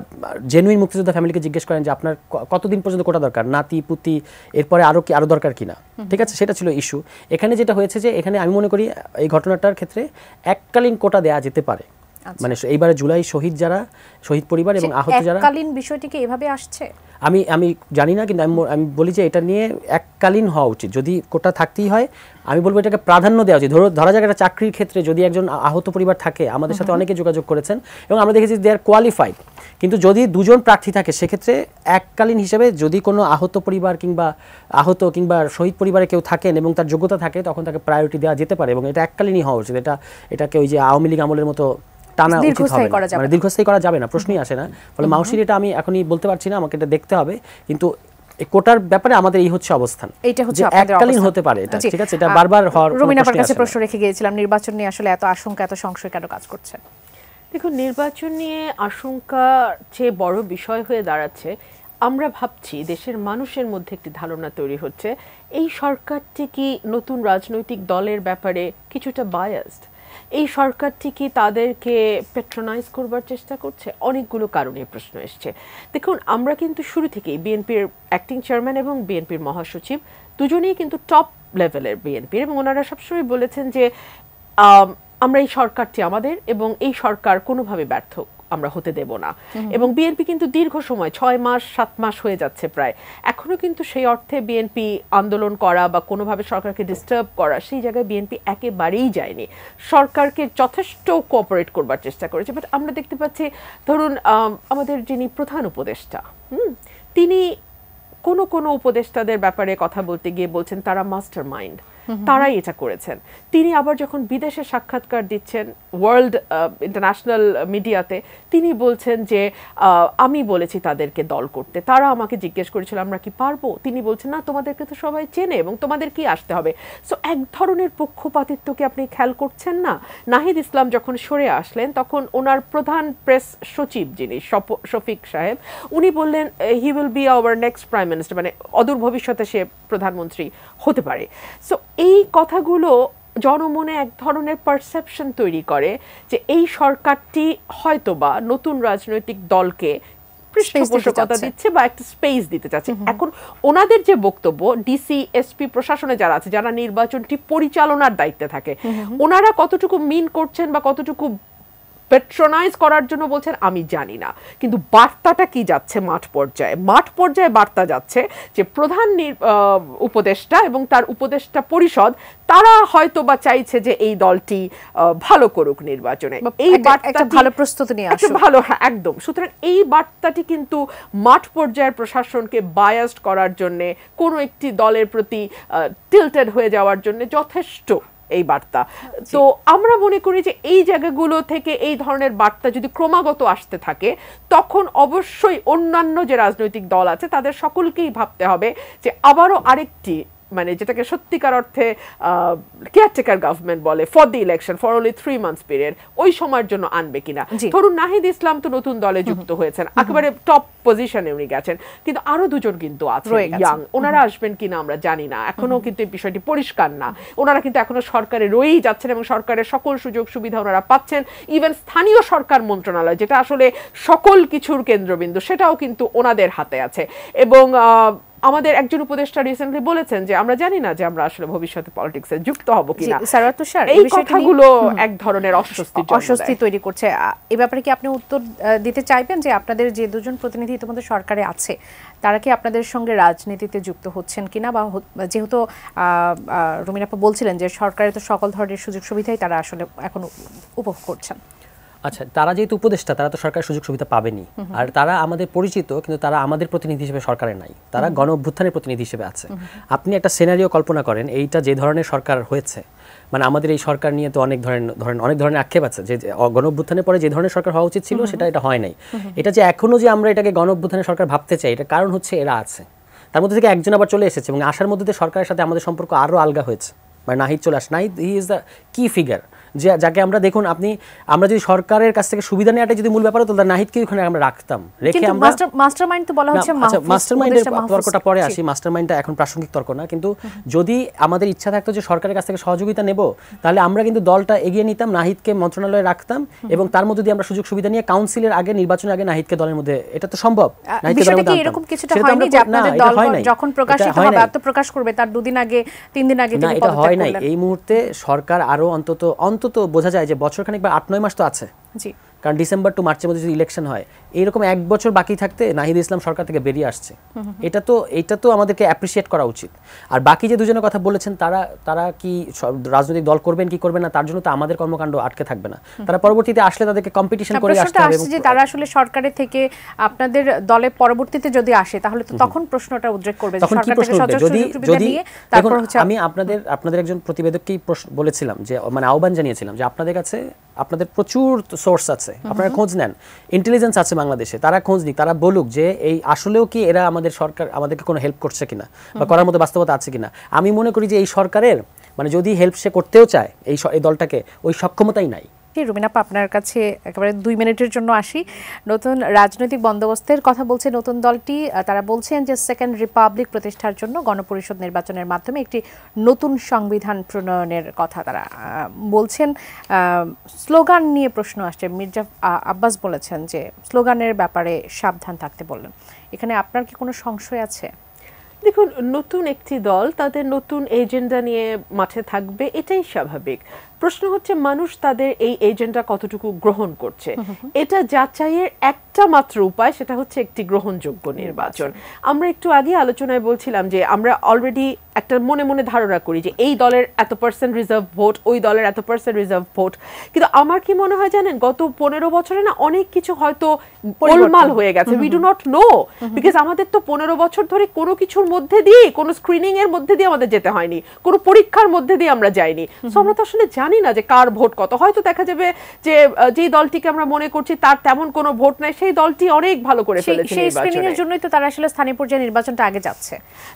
জেনুইন মুক্তিযোদ্ধা ফ্যামিলিকে জিজ্ঞেস করেন যে আপনার কতদিন পর্যন্ত কোটা দরকার, নাতি পুতি এরপরে আরও দরকার কিনা, ঠিক আছে, সেটা ছিল ইস্যু। এখানে যেটা হয়েছে যে এখানে আমি মনে করি এই ঘটনাটার ক্ষেত্রে এককালীন কোটা দেওয়া যেতে পারে। মানে এইবারে জুলাই শহীদ যারা, শহীদ পরিবার এবং আহত যারা, এককালীন বিষয়টিকে এভাবে আসছে আমি জানি না, কিন্তু আমি বলি যে এটা নিয়ে এককালীন হওয়া উচিত। যদি কোটা থাকতেই হয় আমি বলবো এটাকে প্রাধান্য দেওয়া উচিত। ধরা যাক একটা চাকরির ক্ষেত্রে যদি একজন আহত পরিবার থাকে, আমাদের সাথে অনেকে যোগাযোগ করেছেন এবং আমরা দেখেছি দে আর কোয়ালিফাইড, কিন্তু যদি দুজন প্রার্থী থাকে সেক্ষেত্রে এককালীন হিসেবে যদি কোনো আহত পরিবার কিংবা শহীদ পরিবারে কেউ থাকেন এবং তার যোগ্যতা থাকে তখন তাকে প্রায়োরিটি দেওয়া যেতে পারে এবং এটা এককালীনই হওয়া উচিত। এটাকে ওই যে আওয়ামী লীগ আমলের মতো টানা উচিত হবে না, মানে দীর্ঘস্থায়ী করা যাবে না, প্রশ্নই আসে না। ফলে মাউশির এটা আমি এখনই বলতে পারছি না, আমাকে এটা দেখতে হবে। কিন্তু কোটার ব্যাপারে আমাদের এই হচ্ছে অবস্থান, এইটা হচ্ছে আপনাদের এককালীন হতে পারে এটা, ঠিক আছে, এটা বারবার হওয়ার। রুমিনাপার কাছে প্রশ্ন রেখে গিয়েছিলাম, নির্বাচন নিয়ে আসলে এত আশঙ্কা এত সংশয় কেন কাজ করছে? দেখুন, নির্বাচন নিয়ে আশঙ্কা চেয়ে বড় বিষয় হয়ে দাঁড়াচ্ছে, আমরা ভাবছি দেশের মানুষের মধ্যে একটি ধারণা তৈরি হচ্ছে এই সরকারটি কি নতুন রাজনৈতিক দলের ব্যাপারে কিছুটা বায়াসড, এই সরকারটি কি তাদেরকে প্যাট্রোনাইজ করবার চেষ্টা করছে। অনেকগুলো কারণে প্রশ্ন এসছে। দেখুন, আমরা কিন্তু শুরু থেকেই বিএনপির অ্যাক্টিং চেয়ারম্যান এবং বিএনপির মহাসচিব দুজনেই কিন্তু টপ লেভেলের বিএনপির, এবং ওনারা সবসময় বলেছেন যে আমরা এই সরকারটি আমাদের এবং এই সরকার কোনোভাবে ব্যর্থ আমরা হতে দেব না। এবং বিএনপি কিন্তু দীর্ঘ সময় 6 মাস 7 মাস হয়ে যাচ্ছে প্রায়, এখনো কিন্তু সেই অর্থে বিএনপি আন্দোলন করা বা কোনোভাবে সরকারকে ডিস্টার্ব করা সেই জায়গায় বিএনপি একেবারেই যায়নি, সরকারকে যথেষ্ট কোঅপারেট করবার চেষ্টা করেছে। বাট আমরা দেখতে পাচ্ছি, ধরুন আমাদের যিনি প্রধান উপদেষ্টা, তিনি কোনো উপদেষ্টাদের ব্যাপারে কথা বলতে গিয়ে বলছেন তারা মাস্টার মাইন্ড, তারাই এটা করেছেন। তিনি আবার যখন বিদেশে সাক্ষাৎকার দিচ্ছেন ওয়ার্ল্ড ইন্টারন্যাশনাল মিডিয়াতে, তিনি বলছেন যে আমি বলেছি তাদেরকে দল করতে, তারা আমাকে জিজ্ঞেস করেছিল আমরা কি পারবো, তিনি বলছেন না তোমাদেরকে তো সবাই চেনে এবং তোমাদের কি আসতে হবে। সো এক ধরনের পক্ষপাতিত্বকে আপনি খেয়াল করছেন না। নাহিদ ইসলাম যখন সরে আসলেন তখন ওনার প্রধান প্রেস সচিব যিনি শফিক সাহেব, উনি বললেন he will be hour next prime minister, মানে অদূর ভবিষ্যতে সে প্রধানমন্ত্রী হতে পারে। সো এই কথাগুলো জনমনে এক ধরনের পারসেপশন তৈরি করে যে এই সরকারটি হয়তোবা নতুন রাজনৈতিক দলকে পৃষ্ঠপোষকতা দিচ্ছে বা একটা স্পেস দিতে চাচ্ছে। এখন ওনাদের যে বক্তব্য, ডিসি এসপি প্রশাসনে যারা আছে, যারা নির্বাচনটি পরিচালনার দায়িত্বে থাকে, ওনারা কতটুকু মিন করছেন বা কতটুকু প্যাট্রোনাইজ করার জন্য বলছেন আমি জানি না, কিন্তু বার্তাটা কি যাচ্ছে মাঠ পর্যায়ে বার্তা যাচ্ছে যে প্রধান উপদেষ্টা এবং তার উপদেষ্টা পরিষদ তারা হয়তো বা চাইছে যে এই দলটি ভালো করুক নির্বাচনে, এই বার্তা ভালো প্রস্তুতি নিয়ে আসুক, ভালো, হ্যাঁ একদম। সুতরাং এই বার্তাটি কিন্তু মাঠ পর্যায়ের প্রশাসনকে বায়াসড করার জন্য, কোনো একটি দলের প্রতি টিল্টেড হয়ে যাওয়ার জন্য যথেষ্ট এই বার্তা। তো আমরা মনে করি যে এই জায়গাগুলো থেকে এই ধরনের বার্তা যদি ক্রমাগত আসতে থাকে তখন অবশ্যই অন্যান্য যে রাজনৈতিক দল আছে তাদের সকলকেই ভাবতে হবে যে আবারও আরেকটি, মানে যেটাকে সত্যিকার অর্থে কেয়ারটেকার গভর্নমেন্ট বলে, for the election for only 3 months period, ওই সময়ের জন্য আনবে কিনা। ধরুন নাহিদ ইসলাম তো নতুন দলে যুক্ত হয়েছেন, একেবারে টপ পজিশনে উনি গেছেন, কিন্তু আরো দুজন কিন্তু আছে ইয়াং, ওনারা আসবেন কিনা আমরা জানি না, এখনো কিন্তু এই বিষয়টি পরিষ্কার না। ওনারা কিন্তু এখনো সরকারে রয়েই যাচ্ছেন এবং সরকারের সকল সুযোগ সুবিধা ওনারা পাচ্ছেন। ইভেন স্থানীয় সরকার মন্ত্রণালয়, যেটা আসলে সকল কিছুর কেন্দ্রবিন্দু, সেটাও কিন্তু ওনাদের হাতে আছে। এবং আমাদের একজন উপদেষ্টা রিসেন্টলি বলেছেন যে আমরা জানি না যে আমরা আসলে ভবিষ্যতে পলিটিক্সে যুক্ত হব কিনা। এই কথাগুলো এক ধরনের অস্বস্তি তৈরি করছে। এই ব্যাপারে কি আপনি উত্তর দিতে চাইবেন যে আপনাদের যে দুজন প্রতিনিধি ইতিমধ্যে সরকারে আছে তারা কি আপনাদের সঙ্গে রাজনীতিতে যুক্ত হচ্ছেন কিনা, বা যেহেতু রুমিনাপা বলছিলেন যে সরকারের তো সকল ধরনের সুযোগ সুবিধাই তারা আসলে এখন উপভোগ করছেন। আচ্ছা, তারা যেহেতু উপদেষ্টা তারা তো সরকারের সুযোগ সুবিধা পাবেনি, আর তারা আমাদের পরিচিত, কিন্তু তারা আমাদের প্রতিনিধি হিসেবে সরকারে নাই, তারা গণ অভ্যুত্থানের প্রতিনিধি হিসেবে আছে। আপনি একটা সিনারিও কল্পনা করেন, এইটা যে ধরনের সরকার হয়েছে, মানে আমাদের এই সরকার নিয়ে তো অনেক ধরনের আক্ষেপ আছে যে গণ অভ্যুত্থানের পরে যে ধরনের সরকার হওয়া উচিত ছিল এটা হয় নাই। এটা যে এখনো যে আমরা এটাকে গণ অভ্যুত্থানের সরকার ভাবতে চাই, এটা কারণ হচ্ছে এরা আছে, তার মধ্যে থেকে একজন আবার চলে এসেছে এবং আসার মধ্যে সরকারের সাথে আমাদের সম্পর্ক আরও আলগা হয়েছে। মানে নাহিদ চলে নাহিদ হি ইজ দ্য কি ফিগার যাকে আমরা দেখুন আমরা যদি সরকারের কাছ থেকে সুবিধা নেওয়াটা যদি মূল ব্যাপার হতো তাহলে নাহিদকে ওখানে আমরা রাখতাম, রেখে আমরা মাস্টারমাইন্ড তো বলা হচ্ছে মাস্টারমাইন্ডের তর্কটা পরে আসি, মাস্টারমাইন্ডটা এখন প্রাসঙ্গিক তর্ক না, কিন্তু যদি আমাদের ইচ্ছা থাকতো যে সরকারের কাছ থেকে সহযোগিতা নেব তাহলে আমরা কিন্তু দলটা এগিয়ে নিতাম, নাহিদকে মন্ত্রণালয়ে রাখতাম এবং তার মধ্যে দিয়ে আমরা সুযোগ সুবিধা নিয়ে কাউন্সিলের আগে, নির্বাচনের আগে নাহিদকে দলের মধ্যে, এটা তো সম্ভব। বিষয়টা কি এরকম কিছুটা হয়নি যে আপনাদের দল যখন প্রকাশিত হবে আত্মপ্রকাশ করবে তার 2 দিন আগে 3 দিন আগে তিনি পদত্যাগ করলেন? না, এটা হয় নাই। এই মুহূর্তে সরকার আরো অন্তত বোঝা যায় যে বছরখানেক বা 8-9 মাস তো আছে, জি, কারণ ডিসেম্বর টু মার্চের মধ্যে যদি ইলেকশন হয়, এইরকম 1 বছর বাকি থাকতে নাহিদ ইসলাম সরকার থেকে বেরিয়ে আসছে। এটা তো আমাদেরকে অ্যাপ্রিসিয়েট করা উচিত। আর বাকি যে দুজনের কথা বলেছেন তারা কি রাজনৈতিক দল করবেন কি করবেন না তার জন্য তো আমাদের কর্মকাণ্ড আটকে থাকবে না, তারা পরবর্তীতে আসলে তাদেরকে কম্পিটিশন করে আসতে হবে। যে তারা আসলে সরকারের থেকে আপনাদের দলে পরবর্তীতে যদি আসে তাহলে তো তখন প্রশ্নটা উদ্রেক করবে যে সরকার থেকে সুবিধা নিয়ে তারপর হচ্ছে আমি আপনাদের একজন প্রতিবেদককেই বলেছিলাম যে মানে আহ্বান জানিয়েছিলাম যে আপনাদের কাছে আপনাদের প্রচুর সোর্স আছে, আপনারা খোঁজ নেন, ইন্টেলিজেন্স আছে বাংলাদেশে, তারা খোঁজ নিক, তারা বলুক যে এই আসলেও কি এরা আমাদের সরকার আমাদেরকে কোনো হেল্প করছে কিনা বা করার মতো বাস্তবতা আছে কিনা। আমি মনে করি যে এই সরকারের মানে যদি হেল্প সে করতেও চায় এই দলটাকে, ওই সক্ষমতাই নাই। রুমিনা আপা, আপনার কাছে একেবারে 2 মিনিটের জন্য আসি। নতুন রাজনৈতিক বন্দোবস্তের কথা বলছে নতুন দলটি, তারা বলছেন যে সেকেন্ড রিপাবলিক প্রতিষ্ঠার জন্য গণপরিষদ নির্বাচনের মাধ্যমে একটি নতুন সংবিধান প্রণয়নের কথা তারা বলছেন। স্লোগান নিয়ে প্রশ্ন আসছে, মির্জা আব্বাস বলেছেন যে স্লোগানের ব্যাপারে সাবধান থাকতে বললেন, এখানে আপনার কি কোনো সংশয় আছে? দেখুন, নতুন একটি দল তাদের নতুন এজেন্ডা নিয়ে মাঠে থাকবে, এটাই স্বাভাবিক। প্রশ্ন হচ্ছে মানুষ তাদের এই এজেন্ডা কতটুকু গ্রহণ করছে, এটা যাচাইয়ের একটা মাত্র উপায়, সেটা হচ্ছে একটি গ্রহণযোগ্য নির্বাচন। আমরা একটু আগে আলোচনায় বলছিলাম যে আমরা অলরেডি একটা মনে মনে ধারণা করি যে এই দলের এত% রিজার্ভ ভোট, ওই দলের এত% রিজার্ভ ভোট, কিন্তু আমার কি মনে হয় জানেন, গত 15 বছরে না অনেক কিছু হয়তো গোলমাল হয়ে গেছে। We do not know, because আমাদের তো 15 বছর ধরে কোনো কিছুর মধ্যে দিয়ে, কোনো স্ক্রিনিং এর মধ্যে দিয়ে আমাদের যেতে হয়নি, কোনো পরীক্ষার মধ্যে দিয়ে আমরা যাইনি। সো আমরা তো আসলে জানি না যে কার ভোট কত। হয়তো দেখা যাবে যে যেই দলটিকে আমরা মনে করছি তার তেমন কোনো ভোট নাই, সেই দলটি অনেক ভালো করে ফেলেছে। সেই স্ক্রিনিং এর জন্যই তো তারা আসলে স্থানীয় পর্যায়ে নির্বাচনটা আগে যাচ্ছে।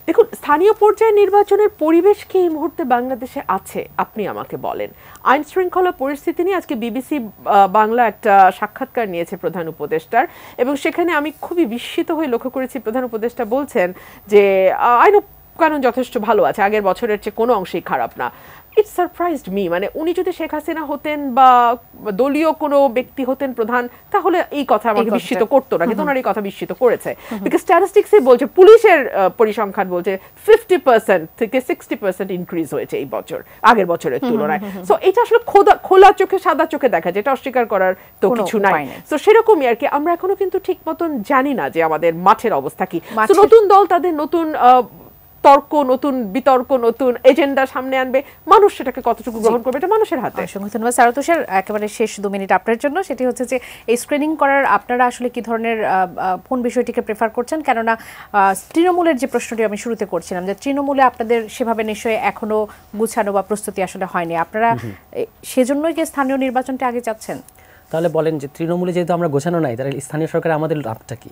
দেখুন, স্থানীয় পর্যায়ে নির্বাচনের পরিবেশ কি এই মুহূর্তে বাংলাদেশে আছে আপনি আমাকে বলেন। আইন শৃঙ্খলা পরিস্থিতি নিয়ে আজকে বিবিসি বাংলা একটা সাক্ষাৎকার নিয়েছে প্রধান উপদেষ্টার, এবং সেখানে আমি খুবই বিস্মিত হয়ে লক্ষ্য করেছি প্রধান উপদেষ্টা বলছেন যে আইন কানুন যথেষ্ট ভালো আছে, আগের বছরের চেয়ে কোনো অংশেই খারাপ না। ইট সারপ্রাইজড মি, মানে উনি যদি শেখ হাসিনা হতেন বা দলীয় কোনো ব্যক্তি হতেন প্রধান, তাহলে এই কথা আমাকে বিস্মিত করতো না, কিন্তু ওনার এই কথা বিস্মিত করেছে। বিকজ স্ট্যাটিস্টিক্সে বলছে, পুলিশের পরিসংখ্যান বলছে 50% থেকে 60% ইনক্রিজ হয়েছে এই বছর আগের বছরের তুলনায়। সো এটা আসলে খোলা চোখে সাদা চোখে দেখা যায়, এটা অস্বীকার করার তো কিছু নাই। তো সেরকমই আর কি, আমরা এখনো কিন্তু ঠিক মতন জানি না যে আমাদের মাঠের অবস্থা কি। নতুন দল তাদের নতুন তর্ক, নতুন বিতর্ক, নতুন এজেন্ডা সামনে আনবে, মানুষ সেটাকে কতটুকু গ্রহণ করবে এটা মানুষের হাতে। ধন্যবাদ সারা তুষার। একেবারে শেষ 2 মিনিট আপনার জন্য, সেটি হচ্ছে যে এই স্ক্রিনিং করার আপনারা আসলে কি ধরনের কোন বিষয়টিকে প্রেফার করছেন? কেননা তৃণমূলের যে প্রশ্নটি আমি শুরুতে করছিলাম যে তৃণমূলে আপনাদের সেভাবে নিশ্চয়ই এখনো গুছানো বা প্রস্তুতি আসলে হয়নি, আপনারা সেজন্যই কি স্থানীয় নির্বাচনটা আগে চাচ্ছেন? তাহলে বলেন যে তৃণমূলে যেহেতু আমরা গোছানো নাই, তাহলে স্থানীয় সরকারে আমাদের লাভটা কি?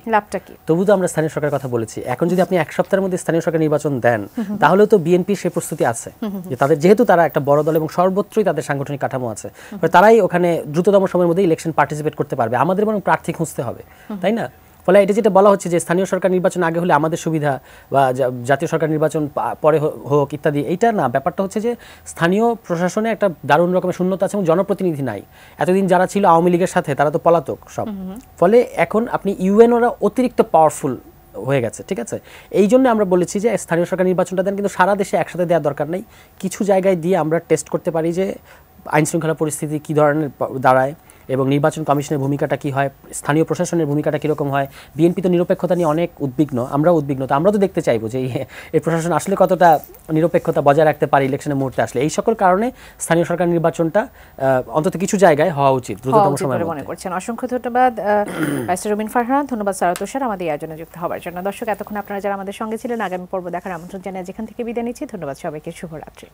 তবু তো আমরা স্থানীয় সরকারের কথা বলেছি। এখন যদি আপনি 1 সপ্তাহের মধ্যে স্থানীয় সরকার নির্বাচন দেন, তাহলে তো বিএনপির সেই প্রস্তুতি আছে যে তাদের, যেহেতু তারা একটা বড় দল এবং সর্বত্রই তাদের সাংগঠনিক কাঠামো আছে, তারাই ওখানে দ্রুততম সময়ের মধ্যে ইলেকশন পার্টিসিপেট করতে পারবে। আমাদের বরং প্রার্থী খুঁজতে হবে, তাই না? ফলে এটা যেটা বলা হচ্ছে যে স্থানীয় সরকার নির্বাচন আগে হলে আমাদের সুবিধা বা জাতীয় সরকার নির্বাচন পরে হোক ইত্যাদি, এইটা না। ব্যাপারটা হচ্ছে যে স্থানীয় প্রশাসনে একটা দারুণ রকমের শূন্যতা আছে এবং জনপ্রতিনিধি নাই। এতদিন যারা ছিল আওয়ামী লীগের সাথে, তারা তো পলাতক সব। ফলে এখন আপনি ইউএনওরা অতিরিক্ত পাওয়ারফুল হয়ে গেছে, ঠিক আছে? এই জন্য আমরা বলেছি যে স্থানীয় সরকার নির্বাচনটা দেন, কিন্তু সারা দেশে একসাথে দেওয়ার দরকার নেই। কিছু জায়গায় দিয়ে আমরা টেস্ট করতে পারি যে আইন শৃঙ্খলা পরিস্থিতি কী ধরনের দাঁড়ায় এবং নির্বাচন কমিশনের ভূমিকাটা কি হয়, স্থানীয় প্রশাসনের ভূমিকাটা কীরকম হয়। বিএনপি তো নিরপেক্ষতা নিয়ে অনেক উদ্বিগ্ন, আমরাও উদ্বিগ্ন। তো আমরা তো দেখতে চাইবো যে এই প্রশাসন আসলে কতটা নিরপেক্ষতা বজায় রাখতে পারে ইলেকশনের মুহূর্তে আসলে। এই সকল কারণে স্থানীয় সরকার নির্বাচনটা অন্তত কিছু জায়গায় হওয়া উচিত দ্রুততম সময়ে মনে করছেন। অসংখ্য ধন্যবাদ ব্যারিস্টার রুমিন ফারহানা, ধন্যবাদ সারা তুষার আমাদের আয়োজনে যুক্ত হওয়ার জন্য। দর্শক, এতক্ষণ আপনারা যারা আমাদের সঙ্গে ছিলেন, আগামী পর্ব দেখার আমন্ত্রণ জানিয়ে যেখান থেকে বিদায় নিচ্ছি। ধন্যবাদ সবাইকে, শুভরাত্রি।